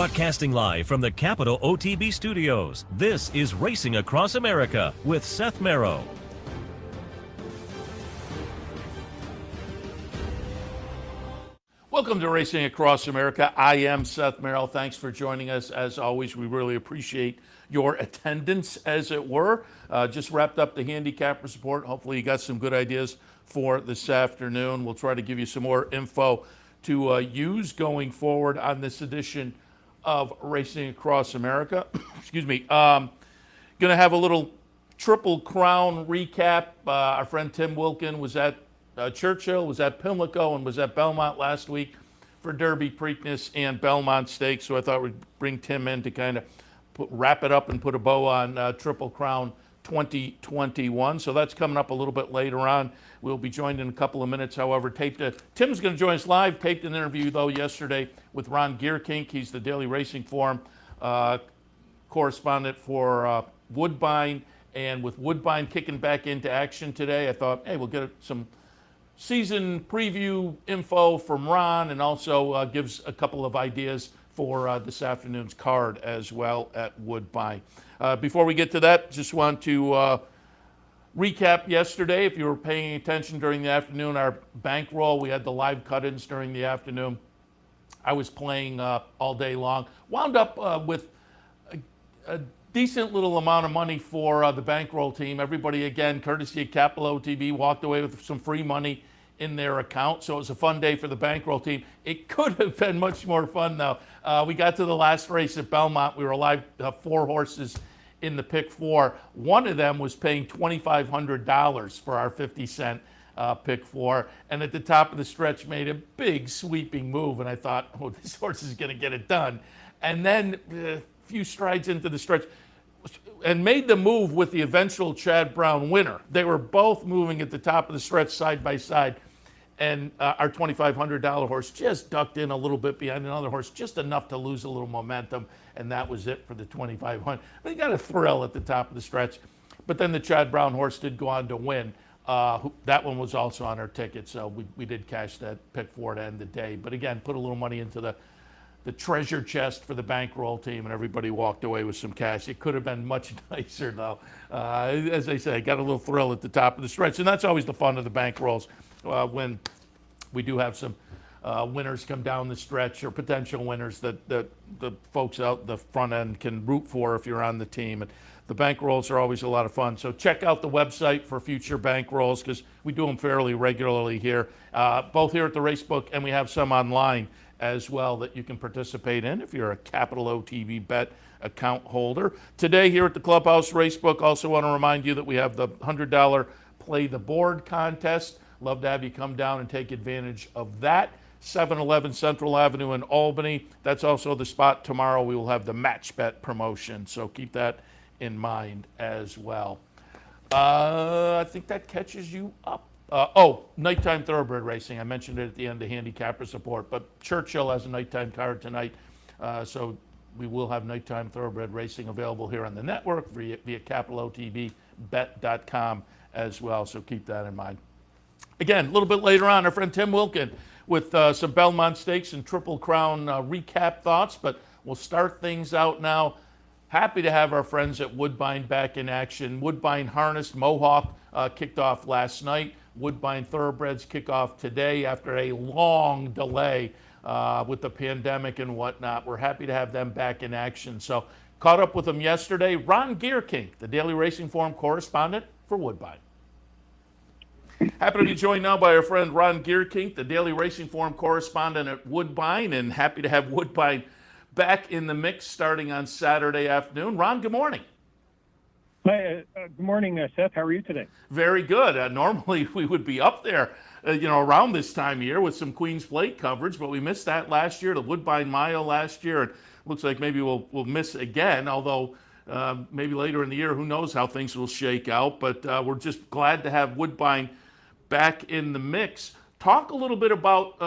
Broadcasting live from the Capital OTB studios, this is Racing Across America with Seth Merrow. Welcome to Racing Across America. I am Seth Merrow. Thanks for joining us. As always, we really appreciate your attendance, as it were. Just wrapped up the Handicapper's Report. Hopefully you got some good ideas for this afternoon. We'll try to give you some more info to use going forward on this edition of Racing Across America. Excuse me. Going to have a little Triple Crown recap. Our friend Tim Wilkin was at Churchill, was at Pimlico, and was at Belmont last week for Derby, Preakness, and Belmont Stakes. So I thought we'd bring Tim in to kind of wrap it up and put a bow on Triple Crown 2021. So that's coming up a little bit later on. We'll be joined in a couple of minutes. However, Tim's going to join us live. Taped an interview, though, yesterday with Ron Gierkink. He's the Daily Racing Form correspondent for Woodbine. And with Woodbine kicking back into action today, I thought, hey, we'll get some season preview info from Ron, and also gives a couple of ideas for this afternoon's card as well at Woodbine. Before we get to that, just want to recap yesterday. If you were paying attention during the afternoon, our bankroll, we had the live cut-ins during the afternoon. I was playing all day long. Wound up with a decent little amount of money for the bankroll team. Everybody, again, courtesy of Capital OTB, walked away with some free money in their account. So it was a fun day for the bankroll team. It could have been much more fun, though. We got to the last race at Belmont. We were alive 4 horses in the pick 4. One of them was paying $2,500 for our 50-cent pick 4. And at the top of the stretch made a big sweeping move. And I thought, oh, this horse is going to get it done. And then a few strides into the stretch, and made the move with the eventual Chad Brown winner. They were both moving at the top of the stretch side by side. And our $2,500 horse just ducked in a little bit behind another horse, just enough to lose a little momentum, and that was it for the $2,500. But he got a thrill at the top of the stretch. But then the Chad Brown horse did go on to win. That one was also on our ticket, so we did cash that pick 4 to end the day. But again, put a little money into the treasure chest for the bankroll team, and everybody walked away with some cash. It could have been much nicer, though. As I say, got a little thrill at the top of the stretch, and that's always the fun of the bankrolls. When we do have some winners come down the stretch, or potential winners that the folks out the front end can root for if you're on the team. And the bankrolls are always a lot of fun. So check out the website for future bankrolls, because we do them fairly regularly here, both here at the Racebook, and we have some online as well that you can participate in if you're a Capital OTB Bet account holder. Today here at the Clubhouse Racebook, also want to remind you that we have the $100 Play the Board contest. Love to have you come down and take advantage of that. 711 Central Avenue in Albany. That's also the spot tomorrow. We will have the match bet promotion, so keep that in mind as well. I think that catches you up. Nighttime thoroughbred racing. I mentioned it at the end of Handicapper's Report, but Churchill has a nighttime card tonight, so we will have nighttime thoroughbred racing available here on the network via CapitalOTBBet.com as well, so keep that in mind. Again, a little bit later on, our friend Tim Wilkin with some Belmont Stakes and Triple Crown recap thoughts, but we'll start things out now. Happy to have our friends at Woodbine back in action. Woodbine Harness Mohawk kicked off last night. Woodbine Thoroughbreds kick off today after a long delay with the pandemic and whatnot. We're happy to have them back in action. So caught up with them yesterday. Ron Gierkink, the Daily Racing Form correspondent for Woodbine. Happy to be joined now by our friend Ron Gierkink, the Daily Racing Form correspondent at Woodbine, and happy to have Woodbine back in the mix starting on Saturday afternoon. Ron, good morning. Hi, good morning, Seth. How are you today? Very good. Normally we would be up there, around this time of year with some Queen's Plate coverage, but we missed that last year, the Woodbine Mile last year. And looks like maybe we'll miss again, although maybe later in the year, who knows how things will shake out. But we're just glad to have Woodbine back in the mix. Talk a little bit about,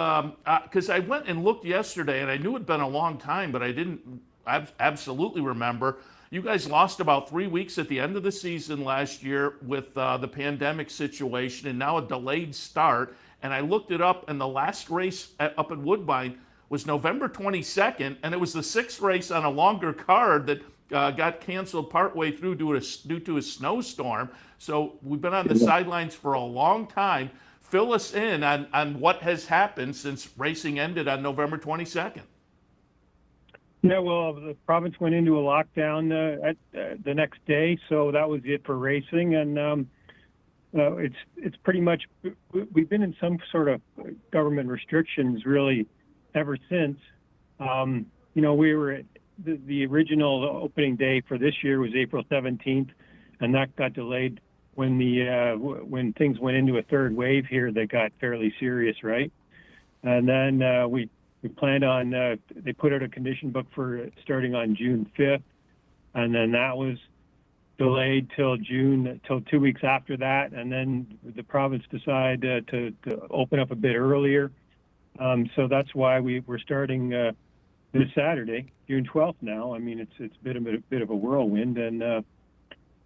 because I went and looked yesterday, and I knew it'd been a long time, but I didn't absolutely remember. You guys lost about 3 weeks at the end of the season last year with the pandemic situation, and now a delayed start. And I looked it up, and the last race up at Woodbine was November 22nd, and it was the sixth race on a longer card that got canceled partway through due to a snowstorm. So we've been on the sidelines for a long time. Fill us in on what has happened since racing ended on November 22nd. Yeah, well, the province went into a lockdown the next day, so that was it for racing. And it's pretty much, we've been in some sort of government restrictions really ever since. We were at the original opening day for this year was April 17th, and that got delayed when things went into a third wave here that got fairly serious, right? And then we planned on, they put out a condition book for starting on June 5th, and then that was delayed till 2 weeks after that, and then the province decided to open up a bit earlier. So that's why we're starting this Saturday, June 12th now. I mean, it's been a bit of a whirlwind, and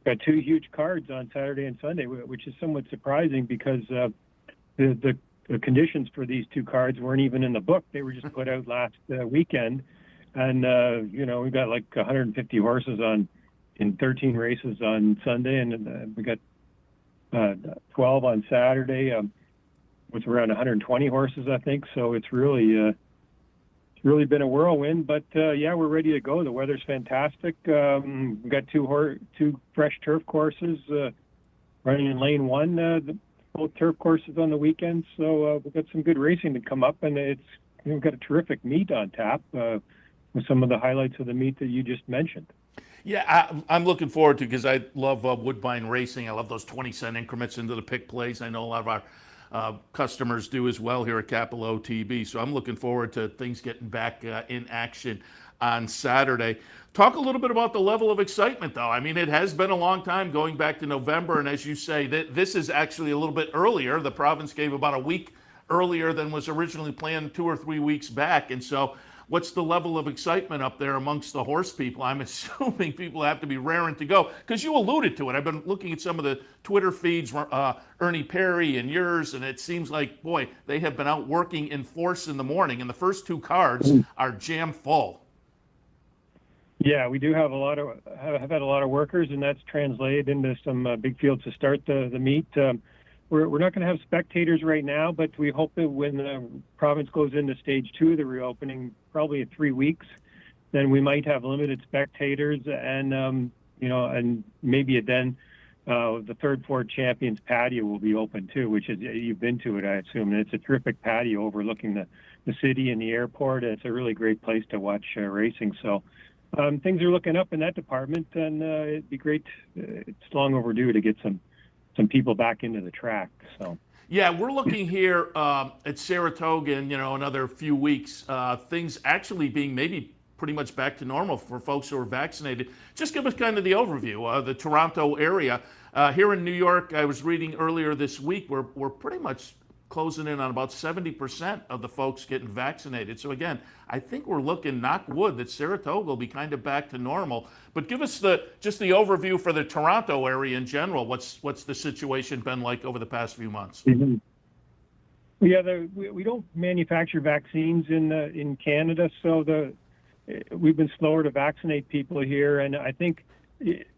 got two huge cards on Saturday and Sunday, which is somewhat surprising because the conditions for these two cards weren't even in the book. They were just put out last weekend, and we got like 150 horses in 13 races on Sunday, and we got 12 on Saturday with around 120 horses, I think. So it's really been a whirlwind, but we're ready to go. The weather's fantastic. We've got two fresh turf courses running in lane one, both turf courses on the weekend. So we've got some good racing to come up, and we've got a terrific meet on tap with some of the highlights of the meet that you just mentioned. Yeah, I'm looking forward to, because I love Woodbine racing. I love those 20-cent increments into the pick plays. I know a lot of our customers do as well here at Capital OTB. So I'm looking forward to things getting back in action on Saturday. Talk a little bit about the level of excitement, though. I mean, it has been a long time, going back to November, and as you say, this is actually a little bit earlier. The province gave about a week earlier than was originally planned 2 or 3 weeks back, and so what's the level of excitement up there amongst the horse people? I'm assuming people have to be raring to go, because you alluded to it. I've been looking at some of the Twitter feeds, Ernie Perry and yours, and it sees like, boy, they have been out working in force in the morning, and the first two cards are jam full. Yeah, we do have had a lot of workers, and that's translated into some big fields to start the meet. We're not going to have spectators right now, but we hope that when the province goes into stage 2 of the reopening, probably in 3 weeks, then we might have limited spectators, and and maybe then the third Ford Champions patio will be open too, which is, you've been to it, I assume, and it's a terrific patio overlooking the city and the airport. It's a really great place to watch racing. So things are looking up in that department, and it'd be great. It's long overdue to get some people back into the track. So yeah, we're looking here at Saratoga in another few weeks, things actually being maybe pretty much back to normal for folks who are vaccinated. Just give us kind of the overview. The Toronto area here in New York, I was reading earlier this week, we're pretty much closing in on about 70% of the folks getting vaccinated. So again, I think we're looking, knock wood, that Saratoga will be kind of back to normal. But give us just the overview for the Toronto area in general. What's the situation been like over the past few months? Mm-hmm. Yeah, we don't manufacture vaccines in Canada, so we've been slower to vaccinate people here, and I think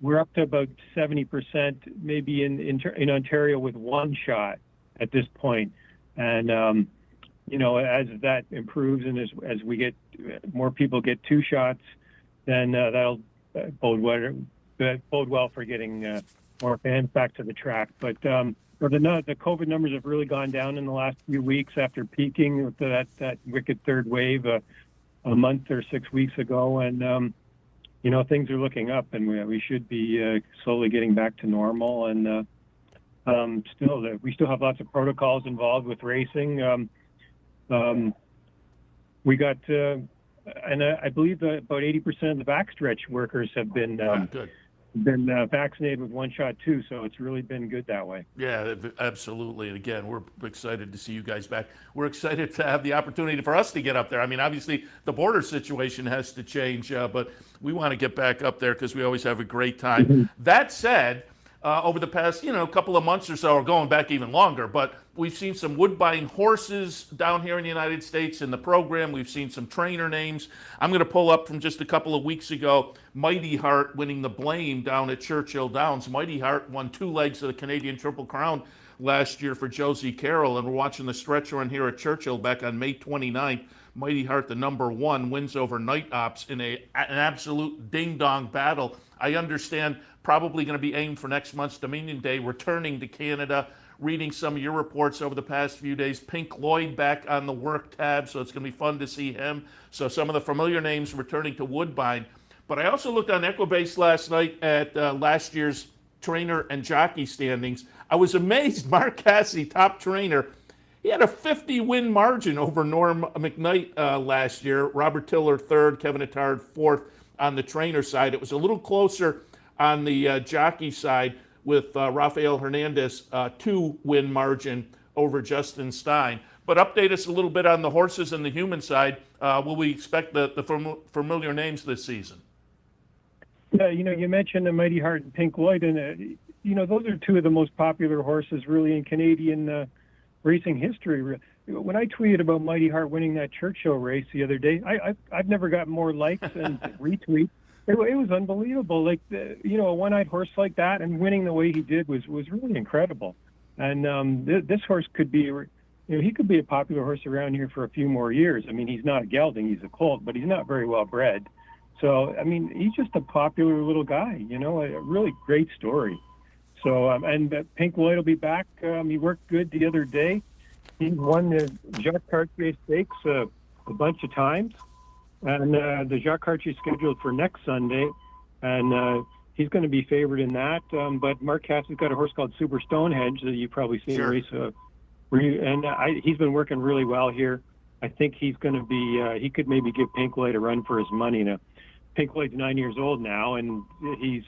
we're up to about 70% maybe in Ontario with one shot at this point. And as that improves, and as we get more people get 2 shots, then that'll bode well for getting more fans back to the track. But the COVID numbers have really gone down in the last few weeks after peaking with that wicked third wave a month or 6 weeks ago, and things are looking up, and we should be slowly getting back to normal. And we still have lots of protocols involved with racing. We got, and I believe that about 80% of the backstretch workers have been vaccinated with one shot too. So it's really been good that way. Yeah, absolutely. And again, we're excited to see you guys back. We're excited to have the opportunity for us to get up there. I mean, obviously the border situation has to change, but we want to get back up there because we always have a great time. That said, over the past, couple of months or so, or going back even longer, but We've seen some Woodbine horses down here in the United States in the program. We've seen some trainer names. I'm going to pull up from just a couple of weeks ago, Mighty Heart winning the Blame down at Churchill Downs. Mighty Heart won 2 legs of the Canadian Triple Crown last year for Josie Carroll, and we're watching the stretch run here at Churchill back on May 29th. Mighty Heart, the number 1, wins over Night Ops in an absolute ding-dong battle. I understand probably going to be aimed for next month's Dominion Day, returning to Canada. Reading some of your reports over the past few days, Pink Lloyd back on the work tab, so it's going to be fun to see him. So some of the familiar names returning to Woodbine. But I also looked on Equibase last night at last year's trainer and jockey standings. I was amazed. Mark Casse, top trainer, he had a 50-win margin over Norm McKnight last year. Robert Tiller, 3rd, Kevin Attard, 4th on the trainer side. It was a little closer on the jockey side, with Rafael Hernandez 2-win margin over Justin Stein. But update us a little bit on the horses and the human side. Will we expect the familiar names this season? Yeah, you mentioned the Mighty Heart and Pink Lloyd, and those are 2 of the most popular horses really in Canadian racing history. When I tweeted about Mighty Heart winning that Churchill race the other day, I've never gotten more likes and retweets. It was unbelievable. Like, a one-eyed horse like that and winning the way he did was really incredible. And this horse could be, he could be a popular horse around here for a few more years. I mean, he's not a gelding, he's a colt, but he's not very well bred. So, I mean, he's just a popular little guy, a really great story. So, and Pink Lloyd will be back. He worked good the other day. He won the Jacques Cartier Stakes a bunch of times. And the Jacques Cartier is scheduled for next Sunday, and he's going to be favored in that. But Mark Cass has got a horse called Super Stonehenge that you've probably seen race. He's been working really well here. I think he's going to be. He could maybe give Pink Lloyd a run for his money. Now, Pink Lloyd's 9 years old now, and he's,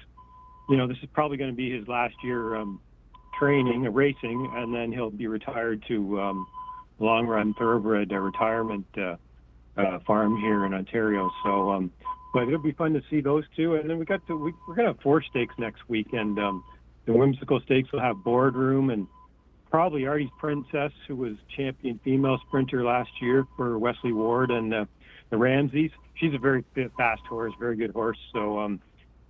this is probably going to be his last year racing, and then he'll be retired to long run thoroughbred retirement. Farm here in Ontario. So, but it'll be fun to see those 2. And then we're going to have 4 stakes next weekend. The Whimsical Stakes will have Boardroom and probably Artie's Princess, who was champion female sprinter last year for Wesley Ward, and the Ramseys. She's a very fast horse, very good horse. So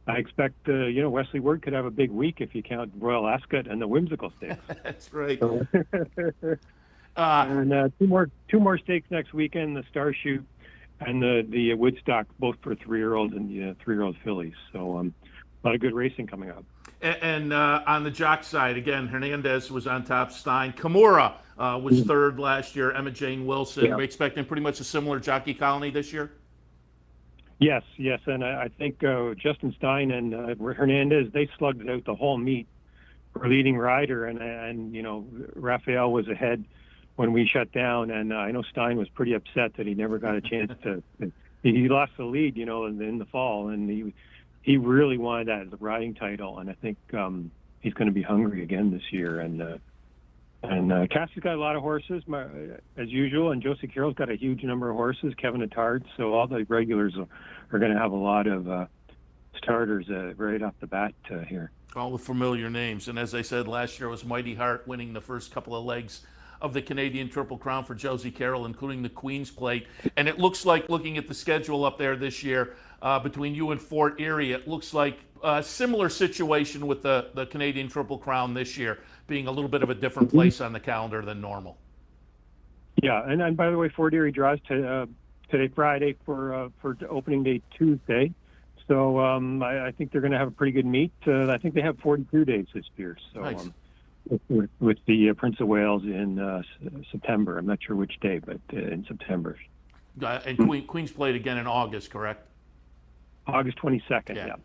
I expect, Wesley Ward could have a big week if you count Royal Ascot and the Whimsical Stakes. That's right. So, and two more stakes next weekend: the Star Shoot and the Woodstock, both for 3-year-olds and 3-year-old fillies. So a lot of good racing coming up. And on the jock side, again, Hernandez was on top. Stein, Kimura was 3rd last year. Emma Jane Wilson. We're expecting pretty much a similar jockey colony this year. Yes, and I think Justin Stein and Hernandez, they slugged it out the whole meet for leading rider, and Raphael was ahead when we shut down, and I know Stein was pretty upset that he never got a chance to. He lost the lead, in the fall, and he really wanted that as a riding title, and I think he's going to be hungry again this year. And Cassie's got a lot of horses, as usual, and Josie Carroll's got a huge number of horses. Kevin Attard, so all the regulars are going to have a lot of starters right off the bat here. All the familiar names, and as I said, last year was Mighty Heart winning the first couple of legs of the Canadian Triple Crown for Josie Carroll, including the Queen's Plate. And it looks like, looking at the schedule up there this year, between you and Fort Erie, it looks like a similar situation with the Canadian Triple Crown this year, being a little bit of a different place on the calendar than normal. Yeah, and by the way, Fort Erie draws today, Friday, for opening day Tuesday. So I think they're going to have a pretty good meet. I think they have 42 days this year. So. Nice. With the Prince of Wales in September. I'm not sure which day, but in September. And Queen's Plate again in August, correct? August 22nd, yeah.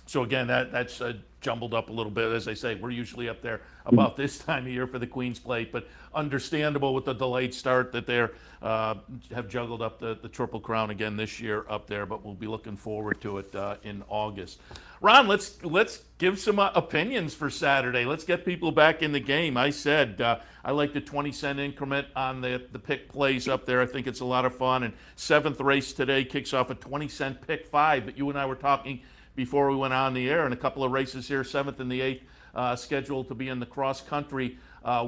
So again, that's jumbled up a little bit. As I say, we're usually up there about this time of year for the Queen's Plate, but understandable with the delayed start that they have juggled up the Triple Crown again this year up there, but we'll be looking forward to it in August. Ron, let's give some opinions for Saturday. Let's get people back in the game. I said I like the 20-cent increment on the pick plays up there. I think it's a lot of fun. And 7th race today kicks off a 20-cent pick 5. But you and I were talking before we went on the air, and a couple of races here, 7th and the 8th, scheduled to be in the cross-country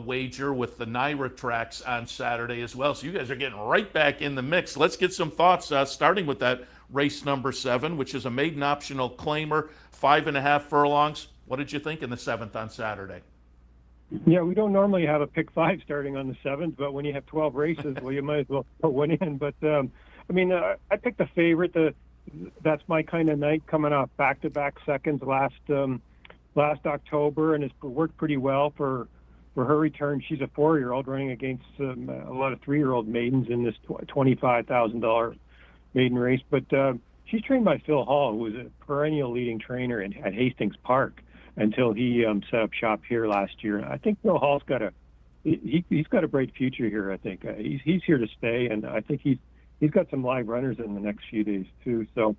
wager with the Naira tracks on Saturday as well. So you guys are getting right back in the mix. Let's get some thoughts, starting with that race number 7, which is a maiden optional claimer, 5.5 furlongs. What did you think in the 7th on Saturday? Yeah, we don't normally have a pick 5 starting on the 7th, but when you have 12 races, well, you might as well put one in. But I picked the favorite. That's my kind of night, coming off back-to-back seconds last October, and it's worked pretty well for her return. She's a 4-year-old running against a lot of 3-year-old maidens in this $25,000 maiden race. But she's trained by Phil Hall, who was a perennial leading trainer at Hastings Park until he set up shop here last year. I think Phil Hall's got he's got a bright future here. I think he's here to stay, and I think he's got some live runners in the next few days too. So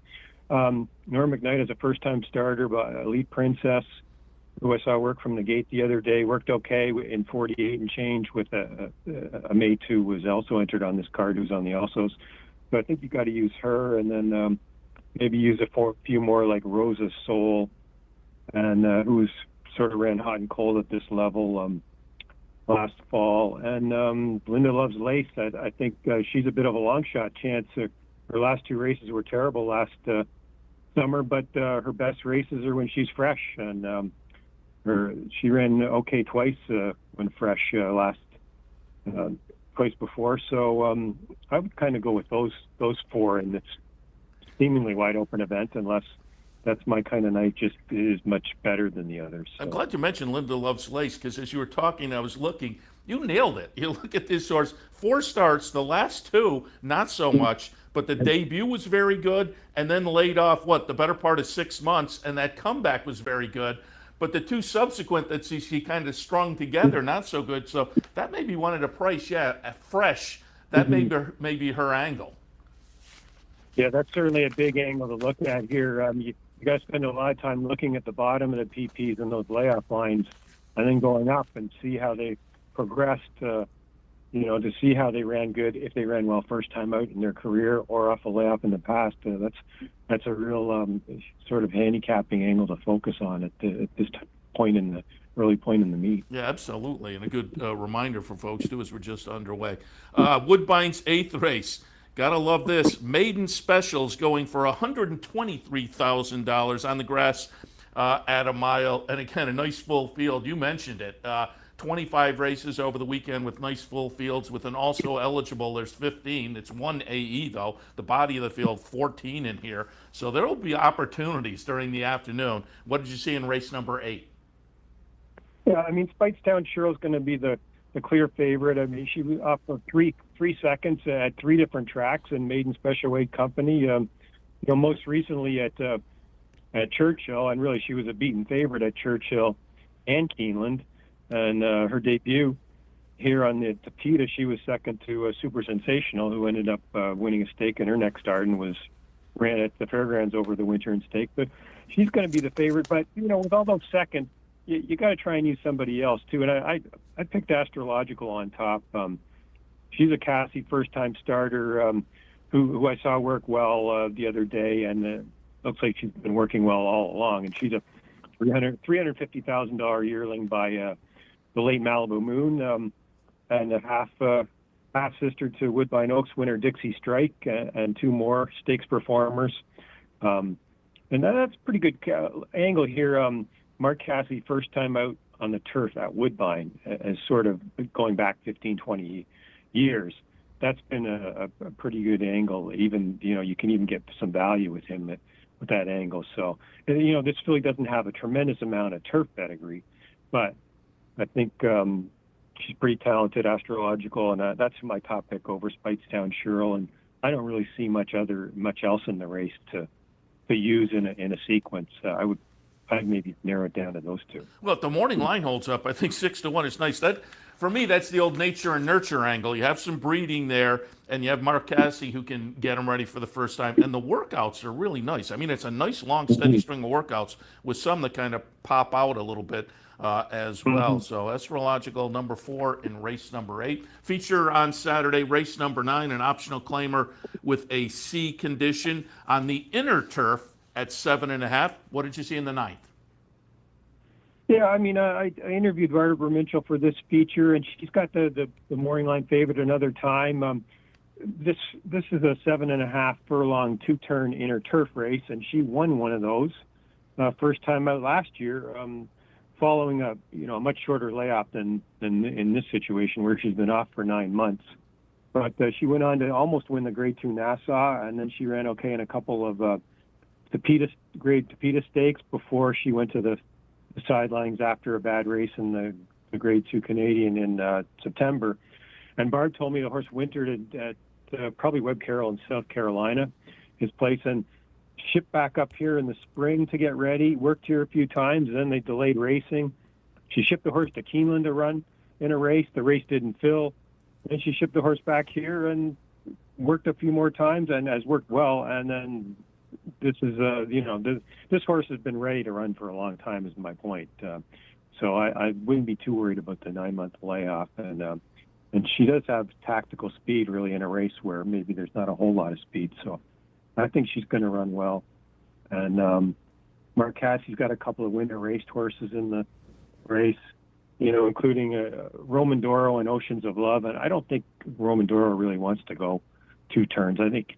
Norm McKnight is a first-time starter, but Elite Princess, who I saw work from the gate the other day, worked okay in 48 and change with a mate who was also entered on this card, who's on the Alsos. So I think you got to use her, and then maybe use a few more like Rosa's Soul, and who's sort of ran hot and cold at this level last fall. And Linda Loves Lace, I think she's a bit of a long shot chance. Her last 2 races were terrible last summer, but her best races are when she's fresh. And she ran okay twice when fresh twice before. So I would kind of go with those 4 in this seemingly wide open event, unless that's my kind of night, just is much better than the others. So. I'm glad you mentioned Linda Loves Lace, because as you were talking, I was looking. You nailed it. You look at this horse, 4 starts, the last 2, not so much, but the debut was very good, and then laid off, the better part of 6 months, and that comeback was very good. But the 2 subsequent that she kind of strung together, not so good. So that may be one at a price, fresh. That may be her angle. Yeah, that's certainly a big angle to look at here. You got to spend a lot of time looking at the bottom of the PPs and those layoff lines, and then going up and see how they progressed, to see how they ran good, if they ran well first time out in their career or off a layoff in the past. That's a real sort of handicapping angle to focus on at this point in the early point in the meet. Yeah, absolutely, and a good reminder for folks too as we're just underway. Woodbine's 8th race. Gotta love this. Maiden specials going for $123,000 on the grass at a mile. And again, a nice full field. You mentioned it. 25 races over the weekend with nice full fields. With an also eligible, there's 15. It's 1 AE, though. The body of the field, 14 in here. So there will be opportunities during the afternoon. What did you see in race number 8? Yeah, Speightstown Cheryl's going to be the clear favorite. She was off for three seconds at 3 different tracks in Maiden Special Weight Company. Most recently at Churchill, and really she was a beaten favorite at Churchill and Keeneland. And her debut here on the Tapeta, she was second to Super Sensational, who ended up winning a stake in her next start and ran at the Fairgrounds over the winter and stake. But she's going to be the favorite. But with all those seconds, you got to try and use somebody else too. And I picked Astrological on top. She's a Cassie first-time starter who I saw work well the other day, and looks like she's been working well all along. And she's a $350,000 yearling by the late Malibu Moon, and a half sister to Woodbine Oaks winner Dixie Strike, and 2 more stakes performers. And that's pretty good angle here. Mark Cassie, first time out on the turf at Woodbine, as sort of going back 15, 20 years. That's been a pretty good angle. Even, you can even get some value with him with that angle. So, this filly doesn't have a tremendous amount of turf pedigree, but I think she's pretty talented, Astrological, and that's my top pick over Speightstown Cheryl. And I don't really see much else in the race to use in a sequence. I'd maybe narrow it down to those 2. Well, if the morning line holds up, I think 6-1 is nice. That, for me, that's the old nature and nurture angle. You have some breeding there, and you have Mark Cassie who can get them ready for the first time. And the workouts are really nice. It's a nice, long, steady string of workouts with some that kind of pop out a little bit as well. So Astrological, number 4 in race number 8. Feature on Saturday, race number 9, an optional claimer with a C condition on the inner turf at 7.5. What did you see in the 9th? Yeah, I mean, I interviewed Barbara Minchell for this feature, and she's got the morning line favorite another time. This is a 7.5 furlong 2-turn inner turf race, and she won one of those first time out last year, following a much shorter layoff than in this situation where she's been off for 9 months. But she went on to almost win the Grade 2 Nassau, and then she ran okay in a couple of Grade Tapeta Stakes before she went to the sidelines after a bad race in the Grade 2 Canadian in September. And Barb told me the horse wintered at probably Webb Carroll in South Carolina, his place, and shipped back up here in the spring to get ready, worked here a few times, and then they delayed racing. She shipped the horse to Keeneland to run in a race. The race didn't fill. Then she shipped the horse back here and worked a few more times and has worked well. And then this is, this horse has been ready to run for a long time is my point. So I wouldn't be too worried about the 9-month layoff. And she does have tactical speed, really, in a race where maybe there's not a whole lot of speed. So I think she's going to run well. And Mark Cassie's got a couple of winter raced horses in the race, including Roman Doro and Oceans of Love. And I don't think Roman Doro really wants to go 2 turns. I think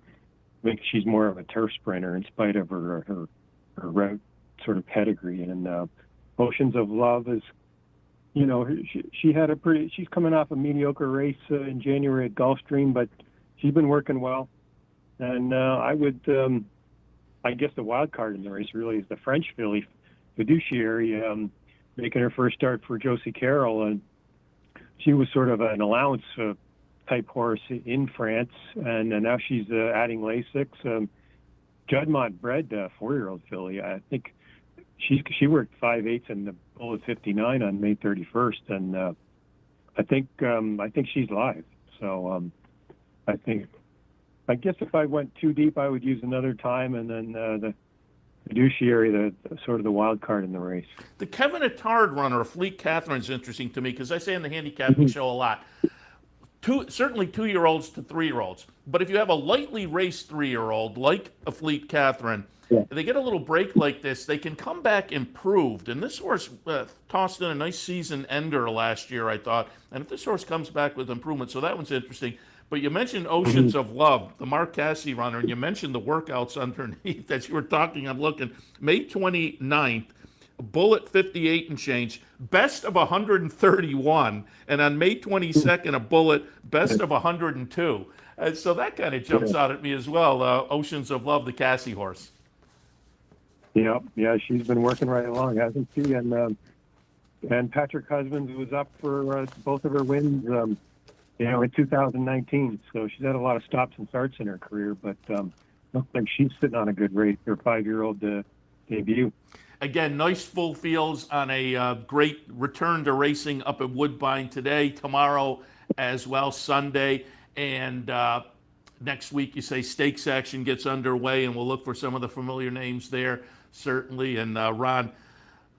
she's more of a turf sprinter in spite of her route sort of pedigree. And Oceans of Love is, she's coming off a mediocre race in January at Gulfstream, but she's been working well. And I guess the wild card in the race really is the French filly, Fiduciary, making her first start for Josie Carroll. And she was sort of an allowance type horse in France. And now she's adding Lasix. Juddmonte bred 4-year-old filly. I think she worked 5/8 in the Bullet 59 on May 31st, and I think she's live. So I guess if I went too deep, I would use another time, and then the Fiduciary, the sort of the wild card in the race. The Kevin Attard runner, Fleet Catherine's interesting to me because I say in the handicapping show a lot. Certainly 2-year-olds to 3-year-olds, but if you have a lightly raced 3-year-old like a Fleet Catherine, they get a little break like this, they can come back improved. And this horse tossed in a nice season ender last year, I thought. And if this horse comes back with improvement, so that one's interesting. But you mentioned Oceans of Love, the Mark Cassie runner, and you mentioned the workouts underneath that you were talking. I'm looking. May 29th, Bullet 58 and change, best of 131. And on May 22nd, a Bullet, best of 102. So that kind of jumps out at me as well. Oceans of Love, the Cassie horse. Yeah, she's been working right along, hasn't she? And Patrick Husbands was up for both of her wins, in 2019. So she's had a lot of stops and starts in her career, but looks like she's sitting on a good race, her 5-year-old debut. Again, nice full fields on a great return to racing up at Woodbine today, tomorrow as well, Sunday. And next week, you say stakes action gets underway, and we'll look for some of the familiar names there, certainly. And Ron,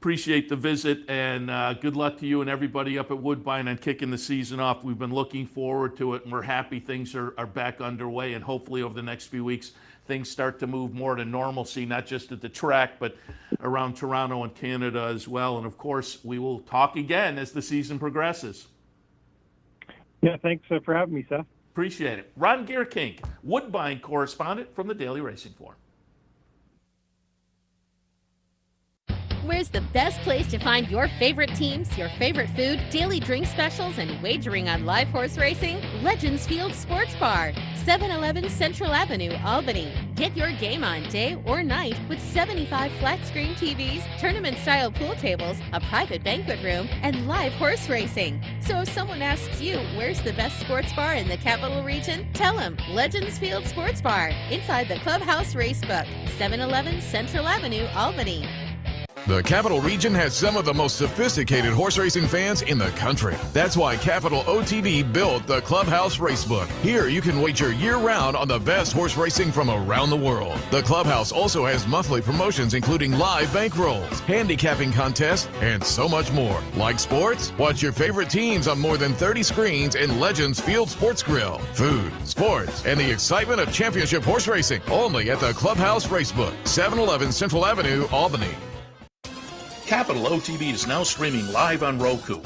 appreciate the visit, and good luck to you and everybody up at Woodbine on kicking the season off. We've been looking forward to it, and we're happy things are back underway, and hopefully over the next few weeks, things start to move more to normalcy, not just at the track, but around Toronto and Canada as well. And of course, we will talk again as the season progresses. Yeah, thanks for having me, Seth. Appreciate it. Ron Gierkink, Woodbine correspondent from the Daily Racing Form. Where's the best place to find your favorite teams, your favorite food, daily drink specials, and wagering on live horse racing? Legends Field Sports Bar, 711 Central Avenue, Albany. Get your game on day or night with 75 flat-screen TVs, tournament-style pool tables, a private banquet room, and live horse racing. So if someone asks you, where's the best sports bar in the capital region? Tell them Legends Field Sports Bar, inside the Clubhouse Racebook, 711 Central Avenue, Albany. The Capital Region has some of the most sophisticated horse racing fans in the country. That's why Capital OTB built the Clubhouse Racebook. Here you can wager year-round on the best horse racing from around the world. The Clubhouse also has monthly promotions including live bankrolls, handicapping contests, and so much more. Like sports? Watch your favorite teams on more than 30 screens in Legends Field Sports Grill. Food, sports, and the excitement of championship horse racing. Only at the Clubhouse Racebook, 711 Central Avenue, Albany. Capital OTB is now streaming live on Roku.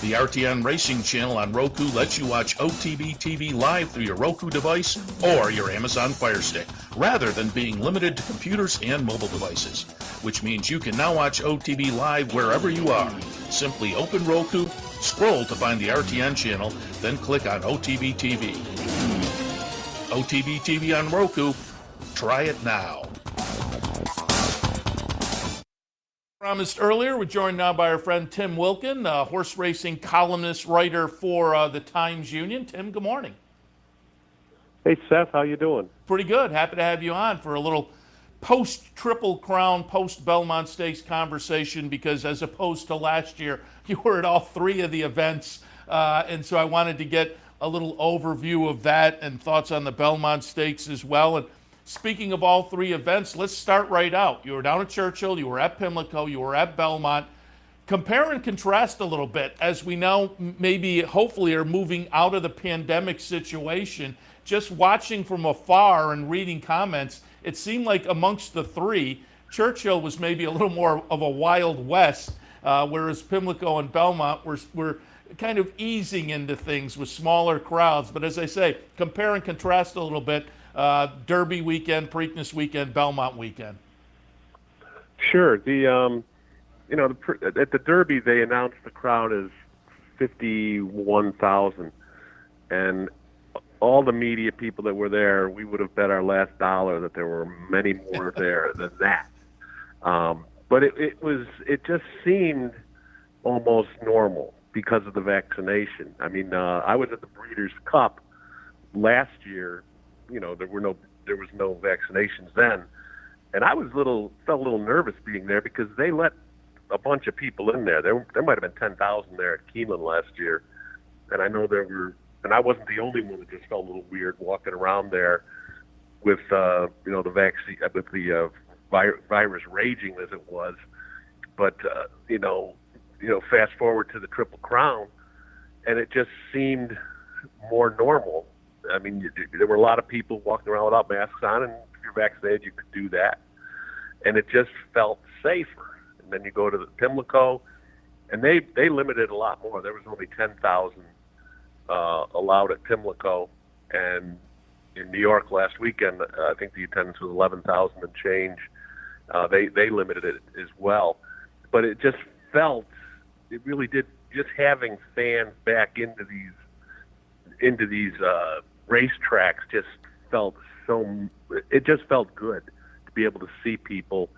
The RTN Racing channel on Roku lets you watch OTB TV live through your Roku device or your Amazon Fire Stick, rather than being limited to computers and mobile devices, which means you can now watch OTB live wherever you are. Simply open Roku, scroll to find the RTN channel, then click on OTB TV. OTB TV on Roku. Try it now. Promised earlier, we're joined now by our friend Tim Wilkin, horse racing columnist, writer for the Times Union. Tim, good morning. Hey, Seth, how you doing? Pretty good. Happy to have you on for a little post-Triple Crown, post-Belmont Stakes conversation, because as opposed to last year, you were at all three of the events, and so I wanted to get a little overview of that and thoughts on the Belmont Stakes as well. And speaking of all three events, let's start right out. You were down at Churchill, you were at Pimlico, you were at Belmont. Compare and contrast a little bit as we now maybe hopefully are moving out of the pandemic situation. Just watching from afar and reading comments, it seemed like amongst the three, Churchill was maybe a little more of a Wild West, whereas Pimlico and Belmont were kind of easing into things with smaller crowds. But as I say, compare and contrast a little bit. Derby weekend, Preakness weekend, Belmont weekend. Sure. The at the Derby they announced the crowd as 51,000, and all the media people that were there, we would have bet our last dollar that there were many more there than that. But it just seemed almost normal because of the vaccination. I mean, I was at the Breeders' Cup last year. There was no vaccinations then, and I felt a little nervous being there because they let a bunch of people in there. There might have been 10,000 there at Keeneland last year, and I know there were, and I wasn't the only one that just felt a little weird walking around there with the vaccine, with the virus raging as it was. But fast forward to the Triple Crown, and it just seemed more normal. I mean, there were a lot of people walking around without masks on, and if you're vaccinated, you could do that. And it just felt safer. And then you go to the Pimlico, and they limited a lot more. There was only 10,000 allowed at Pimlico. And in New York last weekend, I think the attendance was 11,000 and change. They limited it as well. But it just felt, it really did, just having fans back into these racetracks just felt it just felt good to be able to see people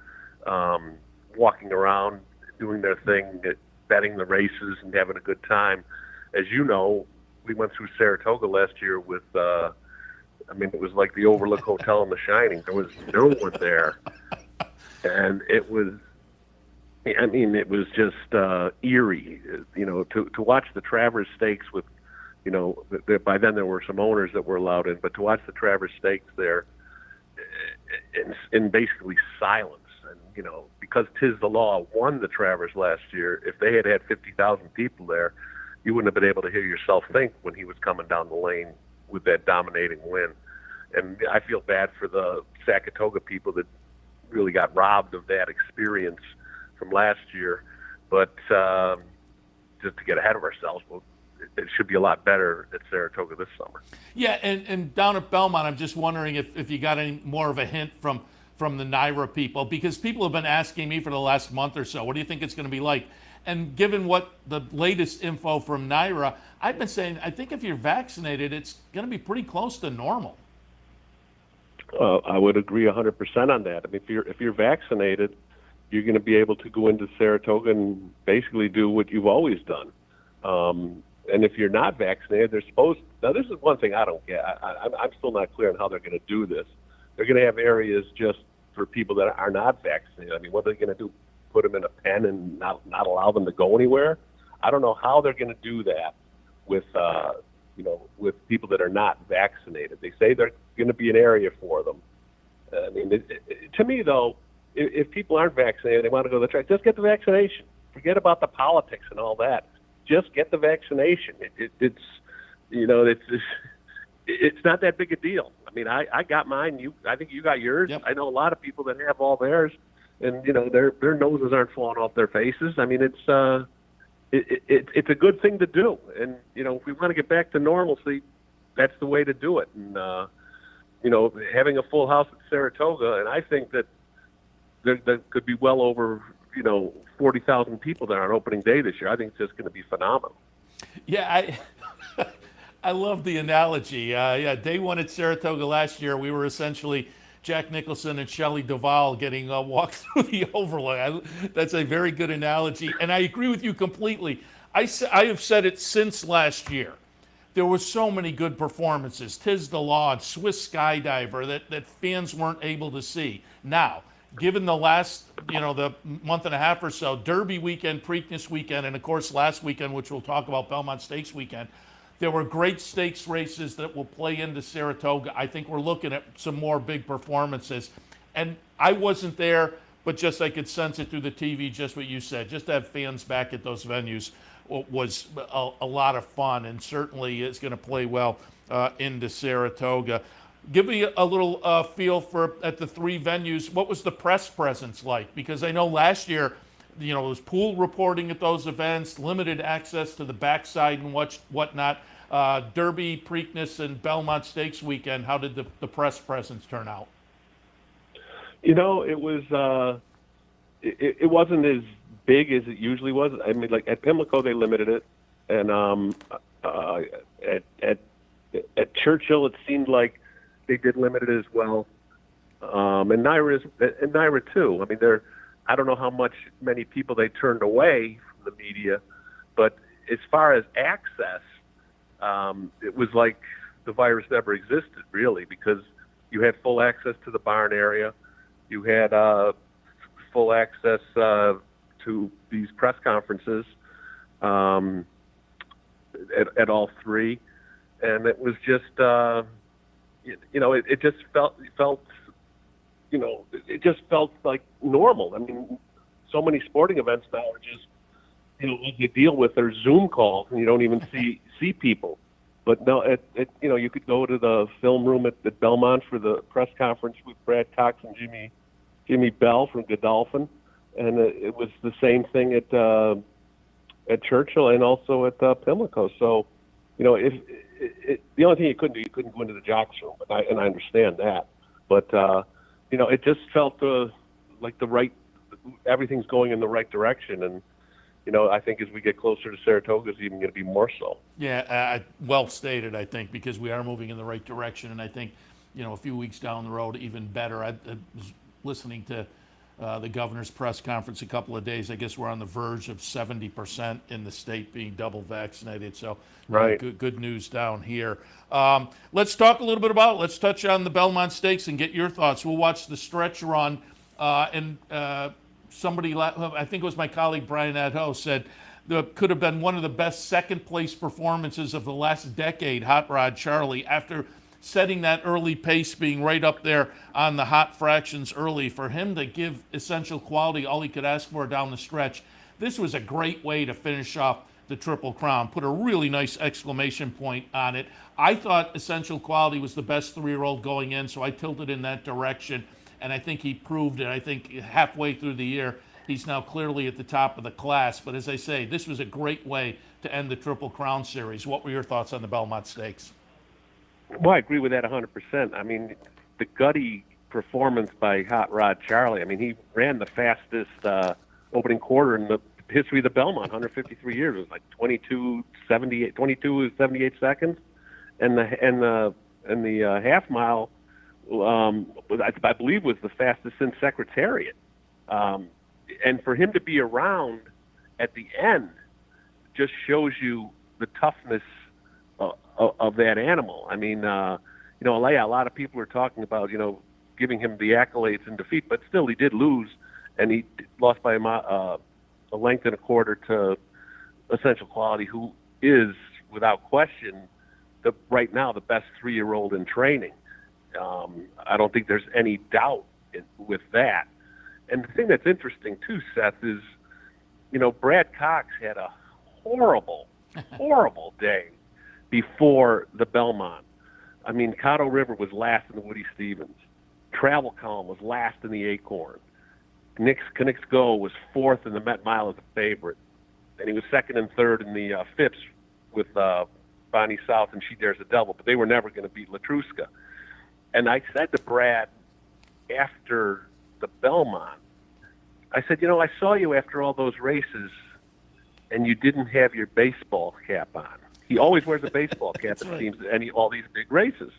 walking around, doing their thing, betting the races and having a good time. As you know, we went through Saratoga last year with, it was like the Overlook Hotel in The Shining. There was no one there. And it was just eerie, to watch the Travers Stakes with, by then there were some owners that were allowed in, but to watch the Travers Stakes there in basically silence. And, because 'Tis the Law won the Travers last year, if they had had 50,000 people there, you wouldn't have been able to hear yourself think when he was coming down the lane with that dominating win. And I feel bad for the Saratoga people that really got robbed of that experience from last year. But just to get ahead of ourselves, it should be a lot better at Saratoga this summer. Yeah, and down at Belmont, I'm just wondering if you got any more of a hint from the NYRA people, because people have been asking me for the last month or so, what do you think it's going to be like? And given what the latest info from NYRA, I've been saying, I think if you're vaccinated, it's going to be pretty close to normal. I would agree 100% on that. I mean, if you're vaccinated, you're going to be able to go into Saratoga and basically do what you've always done. And if you're not vaccinated, they're supposed. Now, this is one thing I don't get. I'm still not clear on how they're going to do this. They're going to have areas just for people that are not vaccinated. I mean, what are they going to do? put them in a pen and not allow them to go anywhere. I don't know how they're going to do that with with people that are not vaccinated. They say there's going to be an area for them. I mean, to me though, if people aren't vaccinated, they want to go to the track, just get the vaccination. Forget about the politics and all that. Just get the vaccination. It's not that big a deal. I mean, I got mine. I think you got yours. Yep. I know a lot of people that have all theirs, and their noses aren't falling off their faces. I mean, it's a good thing to do. And if we want to get back to normalcy, that's the way to do it. And having a full house at Saratoga, and I think that there could be well over 40,000 people there on opening day this year. I think it's just going to be phenomenal. Yeah, I love the analogy. Day one at Saratoga last year, we were essentially Jack Nicholson and Shelley Duvall getting walked through the overlook. That's a very good analogy, and I agree with you completely. I have said it since last year. There were so many good performances. Tiz the Law, Swiss Skydiver that fans weren't able to see. Now, given the last, the month and a half or so, Derby weekend, Preakness weekend, and of course last weekend, which we'll talk about, Belmont Stakes weekend, there were great stakes races that will play into Saratoga. I think we're looking at some more big performances. And I wasn't there, but just I could sense it through the TV, just what you said. Just to have fans back at those venues was a lot of fun, and certainly is going to play well into Saratoga. Give me a little feel for, at the three venues, what was the press presence like? Because I know last year, it was pool reporting at those events, limited access to the backside and whatnot. Derby, Preakness, and Belmont Stakes weekend, how did the press presence turn out? It was it wasn't as big as it usually was. I mean, like at Pimlico they limited it, and at Churchill it seemed like they did limit it as well, and Naira too. I mean, I don't know how many people they turned away from the media, but as far as access, it was like the virus never existed, really, because you had full access to the barn area, you had full access to these press conferences at all three, and it was just it just felt it just felt like normal. I mean, so many sporting events now are just what you deal with are Zoom calls, and you don't even see people. But no, you could go to the film room at Belmont for the press conference with Brad Cox and Jimmy Bell from Godolphin, and it was the same thing at Churchill and also at Pimlico. So, if the only thing you couldn't go into the jocks room, and I understand that, but it just felt like everything's going in the right direction, and I think as we get closer to Saratoga, it's even going to be more so. Yeah, well stated, I think, because we are moving in the right direction, and I think, a few weeks down the road, even better. I was listening to the governor's press conference a couple of days. I guess we're on the verge of 70% in the state being double vaccinated, so right. Good news down here. Let's talk a little bit let's touch on the Belmont Stakes and get your thoughts. We'll watch the stretch run, and somebody, I think it was my colleague Brian Adho, said that could have been one of the best second-place performances of the last decade, Hot Rod Charlie, after setting that early pace, being right up there on the hot fractions early. For him to give Essential Quality all he could ask for down the stretch, this was a great way to finish off the Triple Crown. Put a really nice exclamation point on it. I thought Essential Quality was the best three-year-old going in, so I tilted in that direction, and I think he proved it. I think halfway through the year, he's now clearly at the top of the class. But as I say, this was a great way to end the Triple Crown Series. What were your thoughts on the Belmont Stakes? Well, I agree with that 100%. I mean, the gutty performance by Hot Rod Charlie, I mean, he ran the fastest opening quarter in the history of the Belmont, 153 years. It was like 22:78 seconds. And the half mile, I believe, was the fastest since Secretariat. And for him to be around at the end just shows you the toughness of that animal. I mean, a lot of people are talking about, giving him the accolades in defeat, but still he did lose and he lost by a length and a quarter to Essential Quality, who is, without question, right now the best 3-year-old in training. I don't think there's any doubt with that. And the thing that's interesting too, Seth, is, Brad Cox had a horrible day before the Belmont. I mean, Caddo River was last in the Woody Stevens. Travel Column was last in the Acorn. Knicks Go was fourth in the Met Mile as a favorite. And he was second and third in the Phipps with Bonnie South and She Dares the Devil, but they were never going to beat Latruska. And I said to Brad after the Belmont, I said, I saw you after all those races and you didn't have your baseball cap on. He always wears a baseball cap, it seems, at all these big races.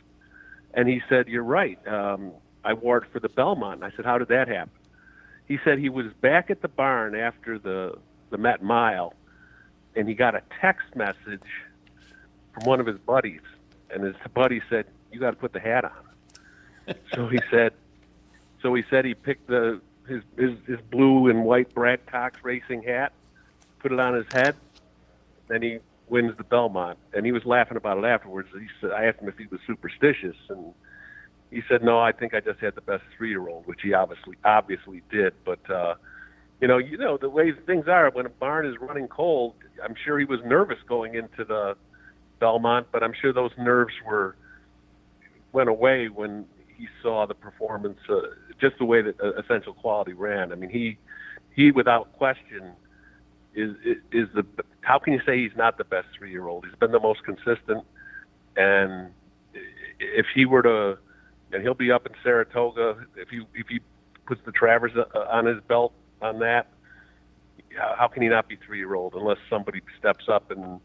And he said, you're right. I wore it for the Belmont. And I said, how did that happen? He said he was back at the barn after the Met Mile, and he got a text message from one of his buddies. And his buddy said, you got to put the hat on. So he said he picked his blue and white Brad Cox racing hat, put it on his head, then he wins the Belmont. And he was laughing about it afterwards. He said, I asked him if he was superstitious, and he said, no, I think I just had the best 3-year-old, which he obviously did. But the way things are, when a barn is running cold, I'm sure he was nervous going into the Belmont, but I'm sure those nerves went away when he saw the performance, just the way that Essential Quality ran. I mean, he without question is the. How can you say he's not the best 3-year-old? He's been the most consistent, and if he were to, and he'll be up in Saratoga if he puts the Travers on his belt on that. How can he not be 3-year-old unless somebody steps up and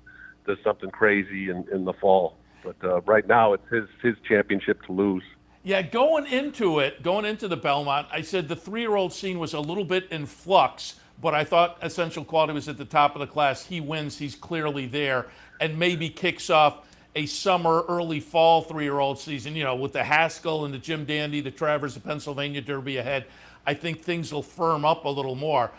does something crazy in the fall? But right now, it's his championship to lose. Yeah, going into the Belmont, I said the 3-year-old scene was a little bit in flux, but I thought Essential Quality was at the top of the class. He wins, he's clearly there, and maybe kicks off a summer, early fall 3-year-old season, with the Haskell and the Jim Dandy, the Travers, the Pennsylvania Derby ahead. I think things will firm up a little more.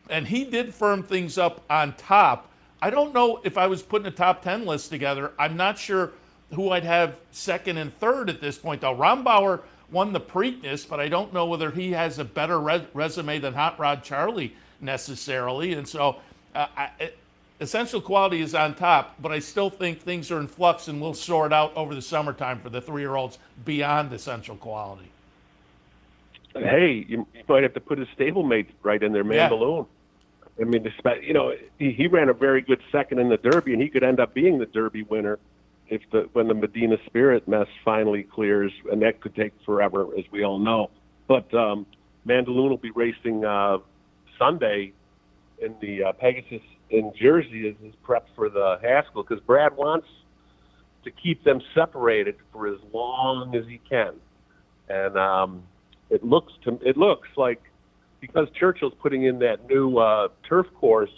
And he did firm things up on top. I don't know if I was putting a top 10 list together. I'm not sure who I'd have second and third at this point, though. Rombauer won the Preakness, but I don't know whether he has a better resume than Hot Rod Charlie necessarily. And so Essential Quality is on top, but I still think things are in flux and we'll sort out over the summertime for the 3-year-olds beyond Essential Quality. Hey, you might have to put his stablemate right in there, Mandaloon. Yeah. I mean, he ran a very good second in the Derby, and he could end up being the Derby winner when the Medina Spirit mess finally clears, and that could take forever, as we all know. But Mandaloon will be racing Sunday in the Pegasus in Jersey as his prep for the Haskell, because Brad wants to keep them separated for as long as he can. And it looks like, because Churchill's putting in that new turf course,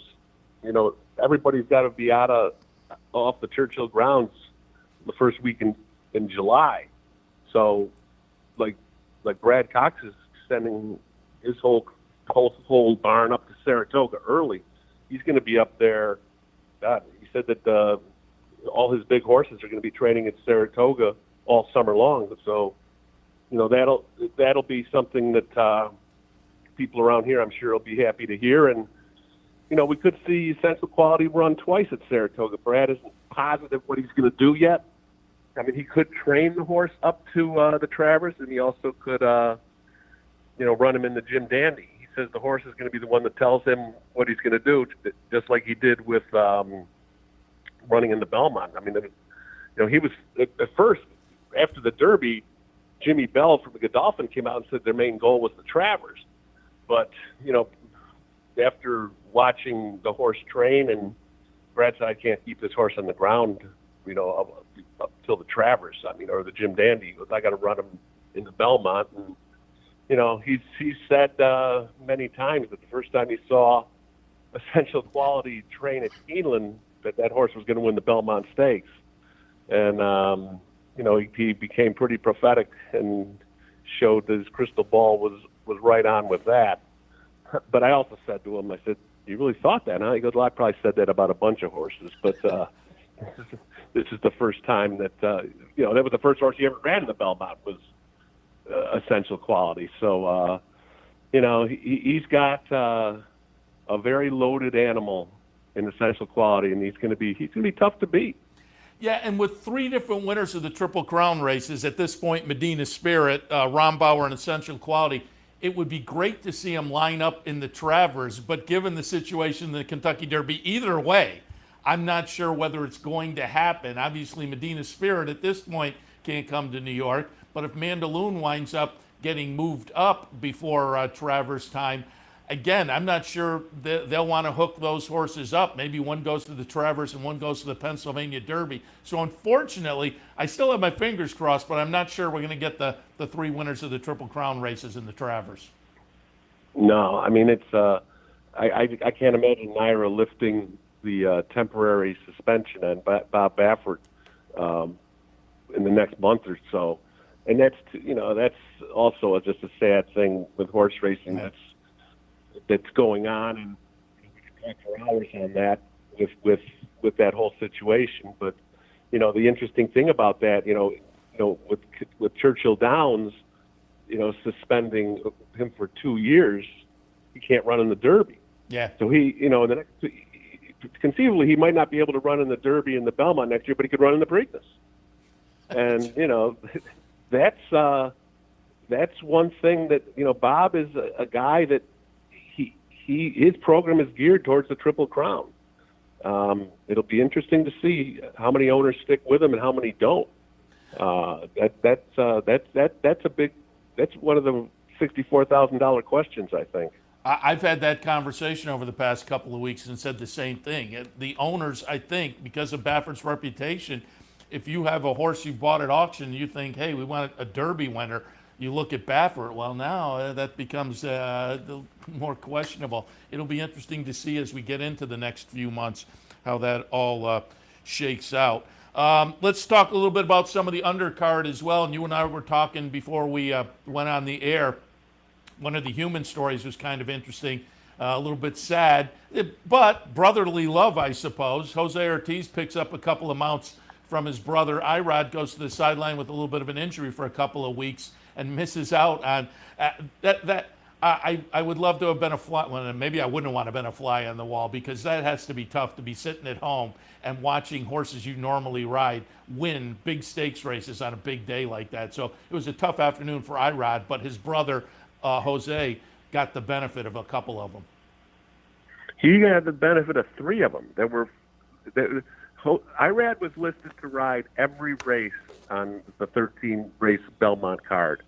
everybody's got to be off the Churchill grounds the first week in July. So, like Brad Cox is sending his whole barn up to Saratoga early. He's going to be up there. God, he said that all his big horses are going to be training at Saratoga all summer long. So, that'll be something that people around here, I'm sure, will be happy to hear. And we could see Essential Quality run twice at Saratoga. Brad isn't positive what he's going to do yet. I mean, he could train the horse up to the Travers, and he also could, run him in the Jim Dandy. He says the horse is going to be the one that tells him what he's going to do, just like he did with running in the Belmont. I mean, he was at first, after the Derby, Jimmy Bell from the Godolphin came out and said their main goal was the Travers. But, after watching the horse train, and Brad said, I can't keep this horse on the ground, up till the Travers, or the Jim Dandy. He goes, I got to run him in the Belmont. And, he's said many times that the first time he saw Essential Quality train at Keeneland, that horse was going to win the Belmont Stakes. And, he became pretty prophetic and showed that his crystal ball was right on with that. But I also said to him, I said, "You really thought that, huh?" He goes, "Well, I probably said that about a bunch of horses, but this is the first time that that was the first horse he ever ran in the Belmont was Essential Quality." So he's got a very loaded animal in Essential Quality, and he's going to be tough to beat. Yeah, and with 3 different winners of the Triple Crown races at this point, Medina Spirit, Ron Bauer, and Essential Quality, it would be great to see him line up in the Travers. But given the situation in the Kentucky Derby, either way, I'm not sure whether it's going to happen. Obviously, Medina Spirit at this point can't come to New York, but if Mandaloun winds up getting moved up before Travers time, again, I'm not sure they'll want to hook those horses up. Maybe one goes to the Travers and one goes to the Pennsylvania Derby. So unfortunately, I still have my fingers crossed, but I'm not sure we're going to get the 3 winners of the Triple Crown races in the Travers. No, I mean, it's I can't imagine Naira lifting the temporary suspension on Bob Baffert in the next month or so. And that's also just a sad thing with horse racing that's going on, and we can talk for hours on that with that whole situation. But the interesting thing about that, with Churchill Downs, suspending him for 2 years, he can't run in the Derby. Yeah. So conceivably he might not be able to run in the Derby and the Belmont next year, but he could run in the Preakness. And that's one thing that Bob is a guy that his program is geared towards the Triple Crown. It'll be interesting to see how many owners stick with him and how many don't. That's one of the $64,000 questions, I think. I've had that conversation over the past couple of weeks and said the same thing. The owners, I think, because of Baffert's reputation, if you have a horse you bought at auction, you think, hey, we want a Derby winner. You look at Baffert, well, now that becomes more questionable. It'll be interesting to see as we get into the next few months how that all shakes out. Let's talk a little bit about some of the undercard as well. And you and I were talking before we went on the air. One of the human stories was kind of interesting, a little bit sad, but brotherly love, I suppose. Jose Ortiz picks up a couple of mounts from his brother. Irod goes to the sideline with a little bit of an injury for a couple of weeks and misses out on that. I would love to have been a fly. Well, maybe I wouldn't want to have been a fly on the wall, because that has to be tough to be sitting at home and watching horses you normally ride win big stakes races on a big day like that. So it was a tough afternoon for Irod, but his brother Jose got the benefit of a couple of them. He had the benefit of 3 of them. Irad was listed to ride every race on the 13-race Belmont card,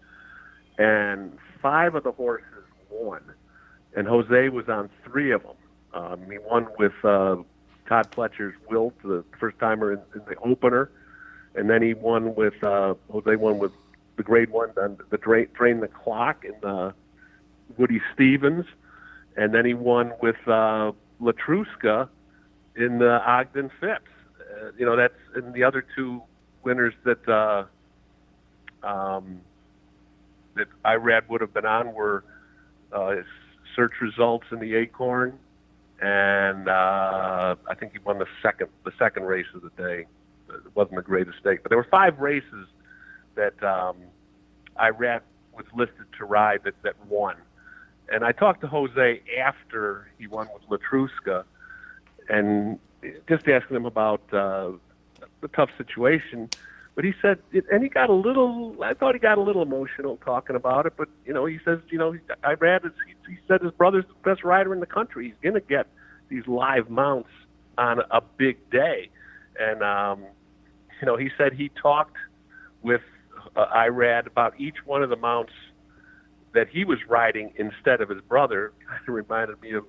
and 5 of the horses won, and Jose was on 3 of them. He won with Todd Fletcher's Wilt, the first-timer in the opener, and then he won with Jose won with the Grade 1 on the Drain the Clock in Woody Stevens, and then he won with Latruska in the Ogden Phipps. That's and the other 2 winners that Irad would have been on were Search Results in the Acorn, and I think he won the second race of the day. It wasn't the greatest stake, but there were 5 races that Irad was listed to ride that won. And I talked to Jose after he won with Latruska, and just asking him about the tough situation. But he said, and he got I thought he got a little emotional talking about it, but, he says, Irad, he said his brother's the best rider in the country. He's going to get these live mounts on a big day. And, he said he talked with Irad about each one of the mounts that he was riding instead of his brother. Kind of reminded me of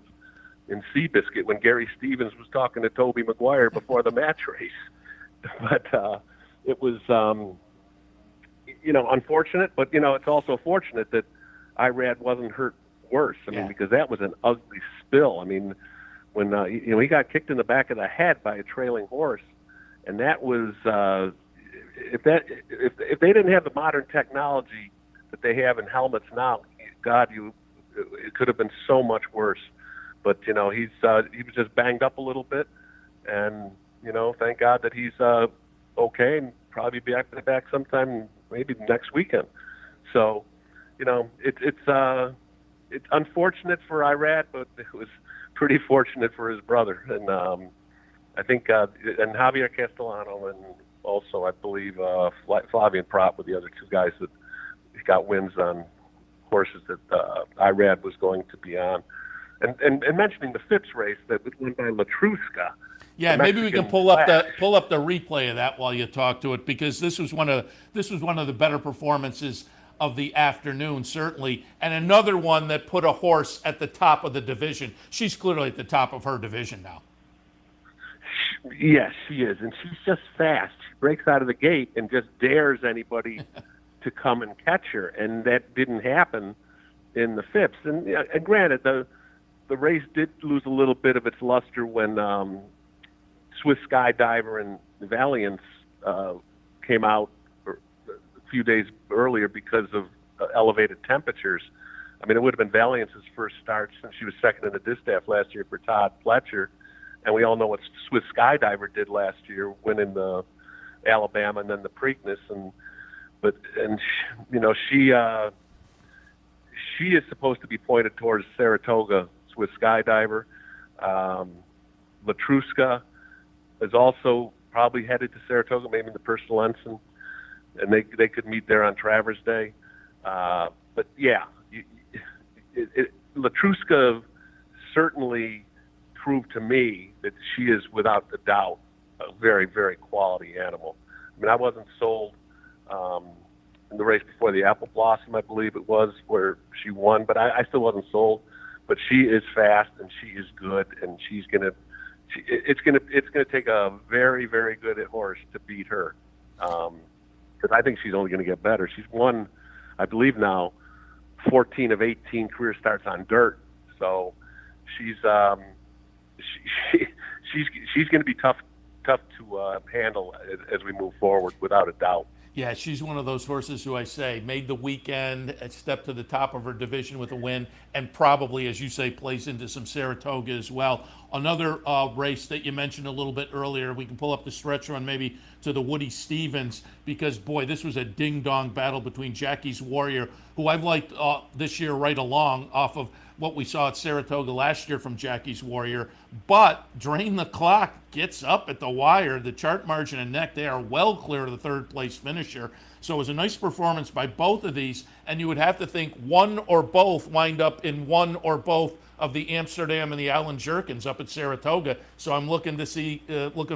in Seabiscuit when Gary Stevens was talking to Toby Maguire before the match race. But it was, unfortunate, but, it's also fortunate that Irad wasn't hurt worse. I mean, because that was an ugly spill. I mean, when, he got kicked in the back of the head by a trailing horse, and that was, if they didn't have the modern technology that they have in helmets now, God, it could have been so much worse. But he was just banged up a little bit, and thank God that he's okay and probably be back sometime maybe next weekend. So, it's unfortunate for Irad, but it was pretty fortunate for his brother, and I think and Javier Castellano, and also I believe Flavian Prop were the other two guys that got wins on horses that Irad was going to be on. And mentioning the Phipps race that was won by Latruska. Yeah, maybe we can pull up the replay of that while you talk to it, because this was one of the better performances of the afternoon, certainly, and another one that put a horse at the top of the division. She's clearly at the top of her division now. Yes, she is, and she's just fast. She breaks out of the gate and just dares anybody to come and catch her, and that didn't happen in the Phipps. And granted, the race did lose a little bit of its luster when Swiss Skydiver and Valiance came out a few days earlier because of elevated temperatures. I mean, it would have been Valiance's first start since she was second in the distaff last year for Todd Fletcher. And we all know what Swiss Skydiver did last year, winning the Alabama and then the Preakness. She is supposed to be pointed towards Saratoga. Swiss Skydiver, Latruska is also probably headed to Saratoga, maybe in the Personal Ensign, and they could meet there on Travers Day. But yeah, Latruska certainly proved to me that she is without a doubt a very, very quality animal. I mean, I wasn't sold in the race before the Apple Blossom, I believe it was, where she won, but I still wasn't sold. But she is fast and she is good, and it's gonna take a very, very good horse to beat her, because I think she's only going to get better. She's won, I believe now, 14 of 18 career starts on dirt, so she's going to be tough to handle as we move forward, without a doubt. Yeah, she's one of those horses who I say made the weekend, stepped to the top of her division with a win, and probably, as you say, plays into some Saratoga as well. Another race that you mentioned a little bit earlier, we can pull up the stretch run maybe to the Woody Stevens, because, boy, this was a ding-dong battle between Jackie's Warrior, who I've liked this year right along off of what we saw at Saratoga last year from Jackie's Warrior. But Drain the Clock gets up at the wire. The chart margin and neck, they are well clear of the third-place finisher. So it was a nice performance by both of these, and you would have to think one or both wind up in one or both of the Amsterdam and the Alan Jerkins up at Saratoga. So I'm looking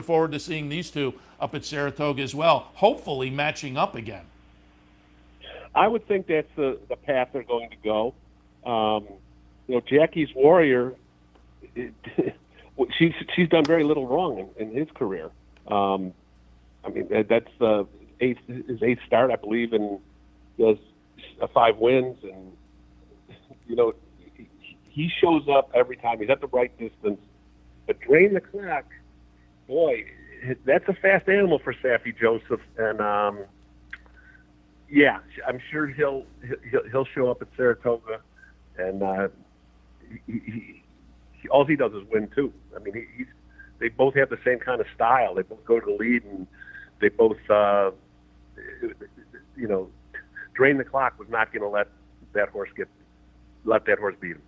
forward to seeing these two up at Saratoga as well, hopefully matching up again. I would think that's the path they're going to go. Jackie's Warrior, she's done very little wrong in his career. I mean, that's his eighth start, I believe, and he has 5 wins, and he shows up every time. He's at the right distance. But Drain the Clock, boy, that's a fast animal for Saffie Joseph, and yeah, I'm sure he'll show up at Saratoga, and all he does is win too. I mean, they both have the same kind of style. They both go to the lead, and they both, Drain the Clock was not going to let that horse beat him.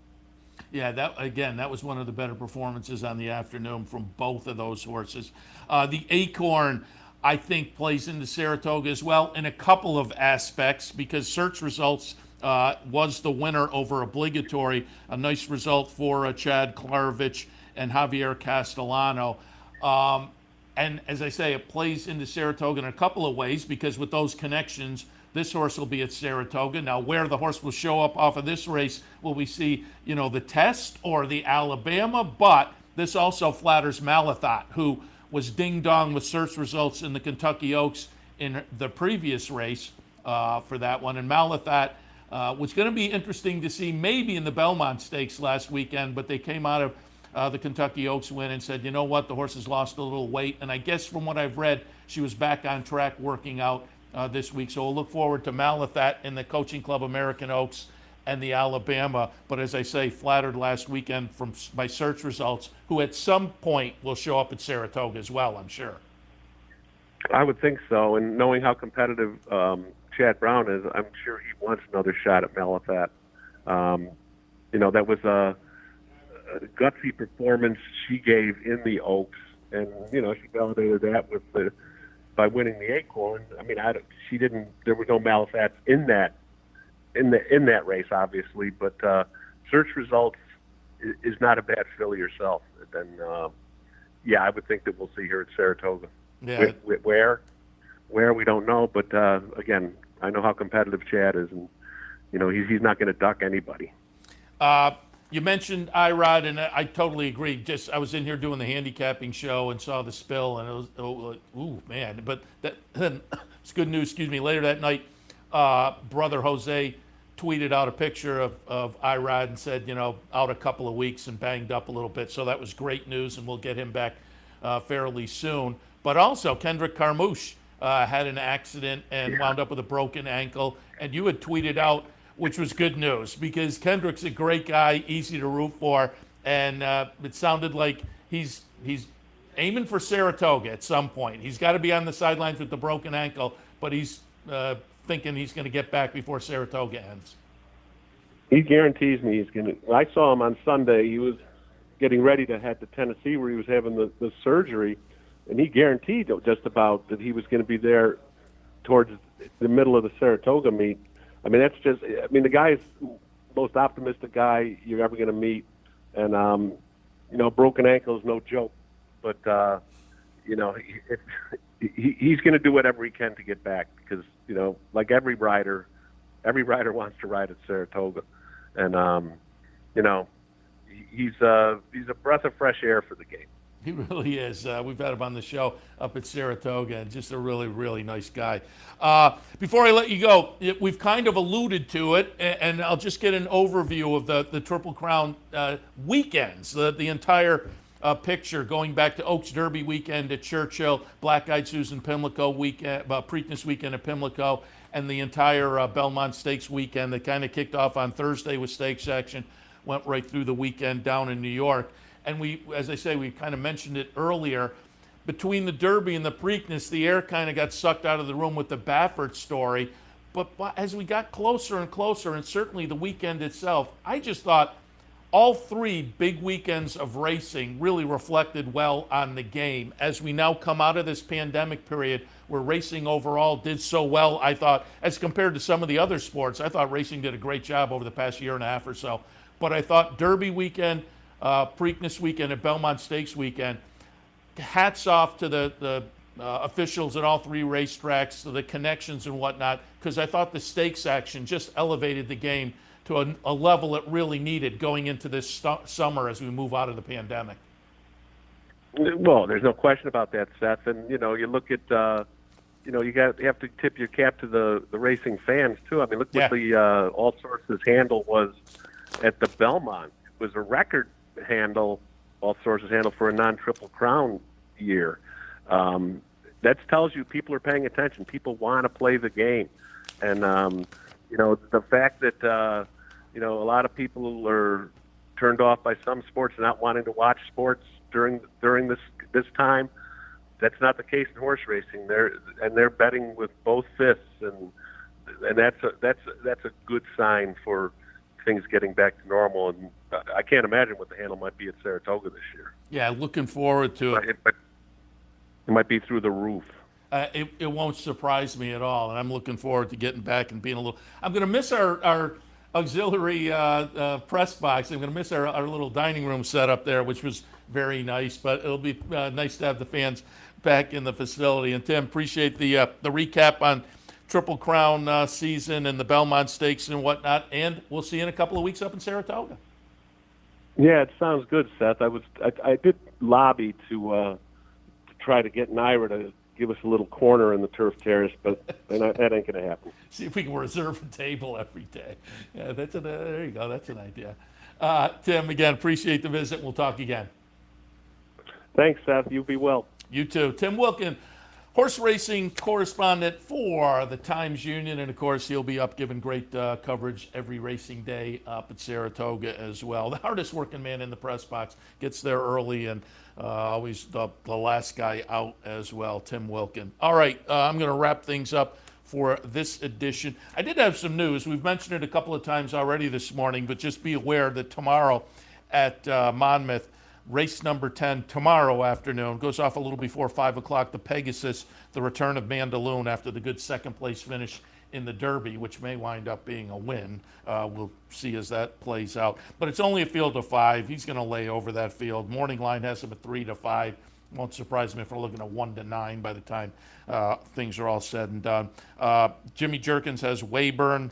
Yeah, that was one of the better performances on the afternoon from both of those horses. The Acorn, I think, plays into Saratoga as well in a couple of aspects, because search results was the winner over Obligatory. A nice result for Chad Klarovich and Javier Castellano. And as I say, it plays into Saratoga in a couple of ways, because with those connections, this horse will be at Saratoga. Now, where the horse will show up off of this race, will we see, the Test or the Alabama? But this also flatters Malathat, who was ding-dong with search results in the Kentucky Oaks in the previous race for that one. And Malathat was going to be interesting to see maybe in the Belmont Stakes last weekend, but they came out of the Kentucky Oaks win and said, you know what, the horse has lost a little weight. And I guess from what I've read, she was back on track working out this week. So we'll look forward to Malathat in the Coaching Club American Oaks and the Alabama. But as I say, flattered last weekend from my search results, who at some point will show up at Saratoga as well, I'm sure. I would think so. And knowing how competitive Chad Brown is, I'm sure he wants another shot at Malafat. That was a gutsy performance she gave in the Oaks, and she validated that by winning the Acorn. I mean, she didn't. There was no Malafats in that race, obviously, but search results is not a bad filly herself. Then, I would think that we'll see her at Saratoga. Yeah. Where we don't know, but again, I know how competitive Chad is, and he's not going to duck anybody. You mentioned IROD, and I totally agree. I was in here doing the handicapping show and saw the spill, and it was, ooh, man. But then it's good news, later that night, brother Jose tweeted out a picture of IROD and said, out a couple of weeks and banged up a little bit. So that was great news, and we'll get him back fairly soon. But also, Kendrick Carmouche had an accident and wound up with a broken ankle, and you had tweeted out, which was good news, because Kendrick's a great guy, easy to root for, and it sounded like he's aiming for Saratoga at some point. He's got to be on the sidelines with the broken ankle, but he's thinking he's going to get back before Saratoga ends. He guarantees me he's going to. I saw him on Sunday. He was getting ready to head to Tennessee where he was having the surgery, and he guaranteed just about that he was going to be there towards the middle of the Saratoga meet. I mean, the guy is the most optimistic guy you're ever going to meet. And, broken ankle is no joke. But, he's going to do whatever he can to get back because, like every rider wants to ride at Saratoga. And, he's a breath of fresh air for the game. He really is. We've had him on the show up at Saratoga, and just a really, really nice guy. Before I let you go, we've kind of alluded to it, and I'll just get an overview of the Triple Crown weekends, the entire picture, going back to Oaks Derby weekend at Churchill, Black Eyed Susan Pimlico weekend, Preakness weekend at Pimlico, and the entire Belmont Stakes weekend that kind of kicked off on Thursday with stakes action, went right through the weekend down in New York. And as I say, we kind of mentioned it earlier, between the Derby and the Preakness, the air kind of got sucked out of the room with the Baffert story. But as we got closer and closer, and certainly the weekend itself, I just thought all three big weekends of racing really reflected well on the game. As we now come out of this pandemic period where racing overall did so well, I thought, as compared to some of the other sports, I thought racing did a great job over the past year and a half or so. But I thought Derby weekend, Preakness weekend, and Belmont Stakes weekend, hats off to the officials at all three racetracks, the connections and whatnot, because I thought the stakes action just elevated the game to a level it really needed going into this summer as we move out of the pandemic. Well, there's no question about that, Seth. And, you look at, you have to tip your cap to the racing fans, too. I mean, look what the All Sources handle was at the Belmont. It was a record handle, All Sources handle, for a non-Triple Crown year. That tells you people are paying attention. People want to play the game. And, the fact that, a lot of people are turned off by some sports and not wanting to watch sports during this time, that's not the case in horse racing. They're betting with both fists, and that's a good sign for things getting back to normal. And I can't imagine what the handle might be at Saratoga this year. Yeah, looking forward to it. It might be through the roof. It won't surprise me at all, and I'm looking forward to getting back and being a little. I'm going to miss our auxiliary press box. I'm going to miss our little dining room setup there, which was very nice. But it'll be nice to have the fans back in the facility. And Tim, appreciate the recap on Triple Crown season and the Belmont Stakes and whatnot. And we'll see you in a couple of weeks up in Saratoga. Yeah, it sounds good, Seth. I did lobby to try to get Naira to give us a little corner in the turf terrace, but that ain't going to happen. See if we can reserve a table every day. Yeah, there you go. That's an idea. Tim, again, appreciate the visit. We'll talk again. Thanks, Seth. You be well. You too. Tim Wilkin, horse racing correspondent for the Times Union, and of course he'll be up giving great coverage every racing day up at Saratoga as well. The hardest working man in the press box, gets there early, and always the last guy out as well, Tim Wilkin. All right, I'm going to wrap things up for this edition. I did have some news. We've mentioned it a couple of times already this morning, but just be aware that tomorrow at Monmouth, race number 10 tomorrow afternoon, goes off a little before 5 o'clock, the Pegasus, the return of Mandaloun after the good second place finish in the Derby, which may wind up being a win. We'll see as that plays out. But it's only a field of 5. He's going to lay over that field. Morning line has him at 3-5. Won't surprise me if we're looking at 1-9 by the time things are all said and done. Jimmy Jerkins has Weyburn,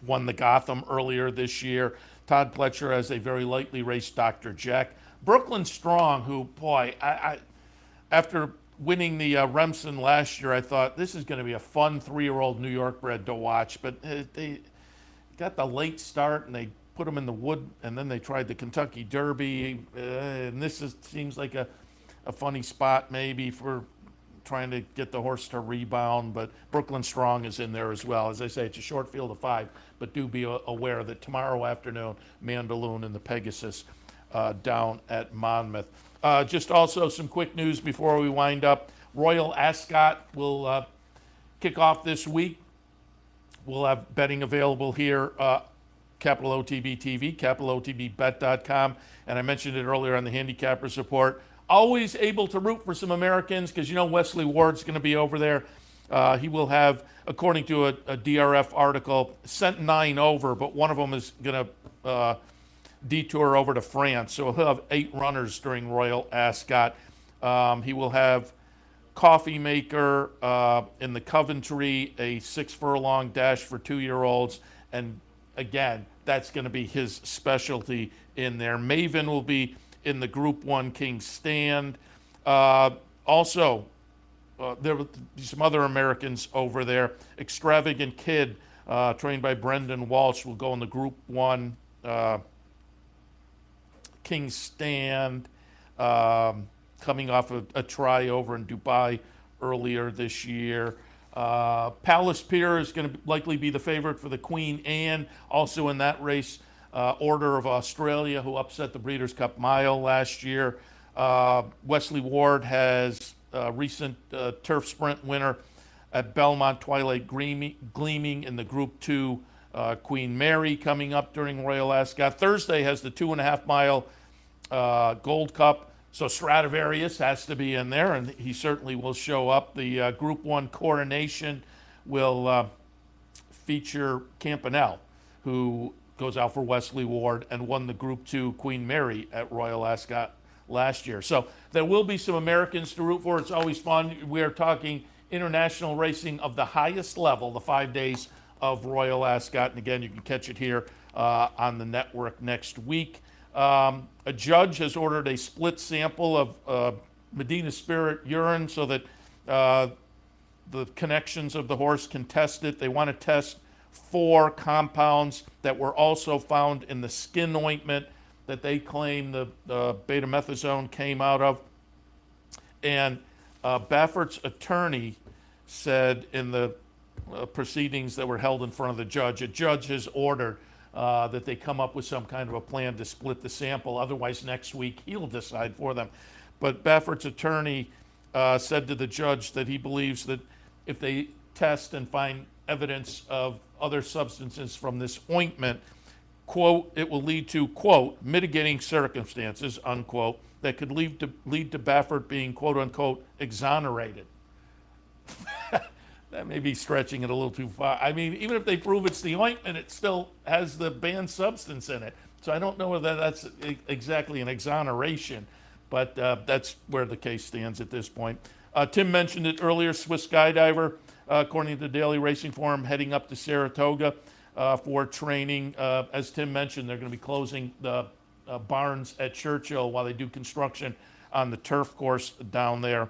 won the Gotham earlier this year. Todd Pletcher has a very lightly raced Dr. Jack. Brooklyn Strong, who, boy, I after winning the Remsen last year, I thought this is going to be a fun 3-year-old New York bred to watch. But they got the late start, and they put him in the Wood, and then they tried the Kentucky Derby. And this seems like a funny spot maybe for trying to get the horse to rebound. But Brooklyn Strong is in there as well. As I say, it's a short field of 5, but do be aware that tomorrow afternoon, Mandaloun and the Pegasus down at Monmouth. Just also some quick news before we wind up. Royal Ascot will kick off this week. We'll have betting available here, Capital OTB TV, capitalotbbet.com, and I mentioned it earlier on the Handicappers Report. Always able to root for some Americans because you know Wesley Ward's going to be over there. He will have, according to a DRF article, sent 9 over, but one of them is going to detour over to France. So he'll have 8 runners during Royal Ascot. He will have Coffee Maker in the Coventry, a 6-furlong dash for 2-year-olds. And again, that's going to be his specialty in there. Maven will be in the Group 1 King's Stand. Also, there will be some other Americans over there. Extravagant Kid, trained by Brendan Walsh, will go in the Group 1 King's Stand, coming off a try over in Dubai earlier this year. Palace Pier is going to likely be the favorite for the Queen Anne, also in that race. Order of Australia, who upset the Breeders' Cup Mile last year. Wesley Ward has a recent turf sprint winner at Belmont, Twilight Gleaming in the Group 2 Queen Mary coming up during Royal Ascot. Thursday has the 2.5-mile Gold Cup, so Stradivarius has to be in there, and he certainly will show up. The Group 1 Coronation will feature Campanelle, who goes out for Wesley Ward and won the Group 2 Queen Mary at Royal Ascot last year. So there will be some Americans to root for. It's always fun. We are talking international racing of the highest level, the 5 days of Royal Ascot. And again, you can catch it here on the network next week. A judge has ordered a split sample of Medina Spirit urine so that the connections of the horse can test it. They want to test 4 compounds that were also found in the skin ointment that they claim the betamethasone came out of. And Baffert's attorney said in the proceedings that were held in front of the judge, a judge has ordered that they come up with some kind of a plan to split the sample. Otherwise, next week, he'll decide for them. But Baffert's attorney said to the judge that he believes that if they test and find evidence of other substances from this ointment, quote, it will lead to, quote, mitigating circumstances, unquote, that could lead to Baffert being, quote, unquote, exonerated. That may be stretching it a little too far. I mean, even if they prove it's the ointment, it still has the banned substance in it. So I don't know whether that's exactly an exoneration, but that's where the case stands at this point. Tim mentioned it earlier, Swiss Skydiver, according to the Daily Racing Forum, heading up to Saratoga for training. As Tim mentioned, they're going to be closing the barns at Churchill while they do construction on the turf course down there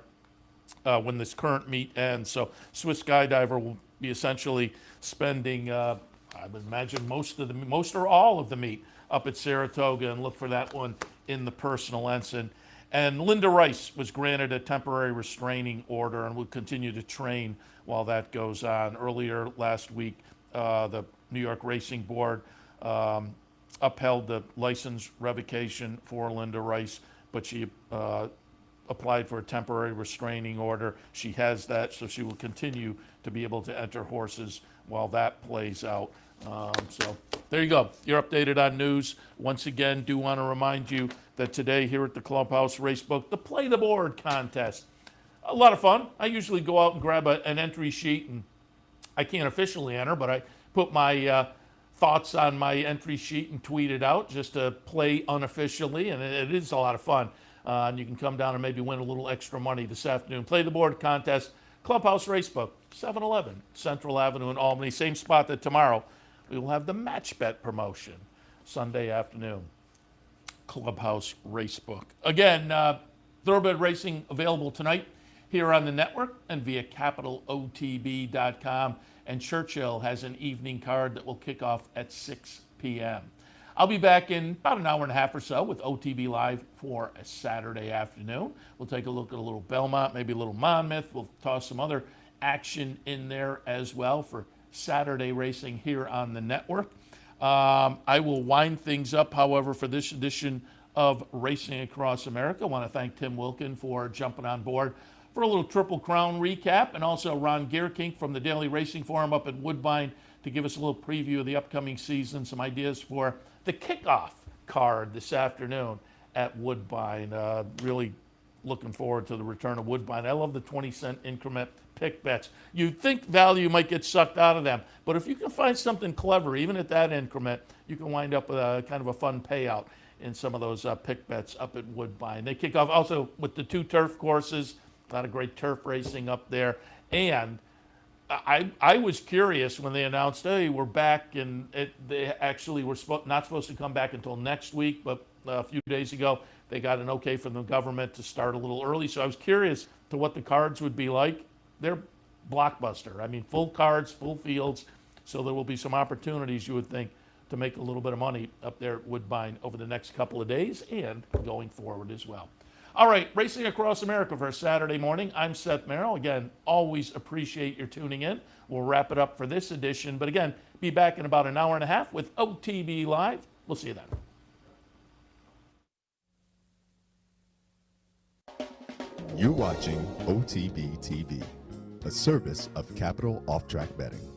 when this current meet ends. So Swiss Skydiver will be essentially spending, I would imagine, most or all of the meet up at Saratoga, and look for that one in the personal ensign. And Linda Rice was granted a temporary restraining order and will continue to train while that goes on. Earlier last week, the New York Racing Board upheld the license revocation for Linda Rice, but she applied for a temporary restraining order. She has that, so she will continue to be able to enter horses while that plays out. So there you go. You're updated on news. Once again, do want to remind you that today here at the Clubhouse Racebook, the Play the Board contest. A lot of fun. I usually go out and grab an entry sheet, and I can't officially enter, but I put my thoughts on my entry sheet and tweet it out just to play unofficially, and it is a lot of fun. And you can come down and maybe win a little extra money this afternoon. Play the Board contest, Clubhouse Racebook, 711 Central Avenue in Albany. Same spot that tomorrow we will have the match bet promotion, Sunday afternoon. Clubhouse Racebook. Again, Thoroughbred Racing available tonight here on the network and via CapitalOTB.com. And Churchill has an evening card that will kick off at 6 p.m. I'll be back in about an hour and a half or so with OTB Live for a Saturday afternoon. We'll take a look at a little Belmont, maybe a little Monmouth. We'll toss some other action in there as well for Saturday racing here on the network. I will wind things up, however, for this edition of Racing Across America. I want to thank Tim Wilkin for jumping on board for a little Triple Crown recap, and also Ron Gierkink from the Daily Racing Forum up at Woodbine to give us a little preview of the upcoming season, some ideas for the kickoff card this afternoon at Woodbine. Really looking forward to the return of Woodbine. I love the 20-cent increment pick bets. You'd think value might get sucked out of them, but if you can find something clever, even at that increment, you can wind up with a kind of a fun payout in some of those pick bets up at Woodbine. They kick off also with the 2 turf courses, a lot of great turf racing up there. And I was curious when they announced, hey, we're back, and they actually were not supposed to come back until next week, but a few days ago they got an okay from the government to start a little early. So I was curious to what the cards would be like. They're blockbuster. I mean, full cards, full fields, so there will be some opportunities, you would think, to make a little bit of money up there at Woodbine over the next couple of days and going forward as well. All right, Racing Across America for a Saturday morning. I'm Seth Merrow. Again, always appreciate your tuning in. We'll wrap it up for this edition, but again, be back in about an hour and a half with OTB Live. We'll see you then. You're watching OTB TV, a service of Capital Off Track Betting.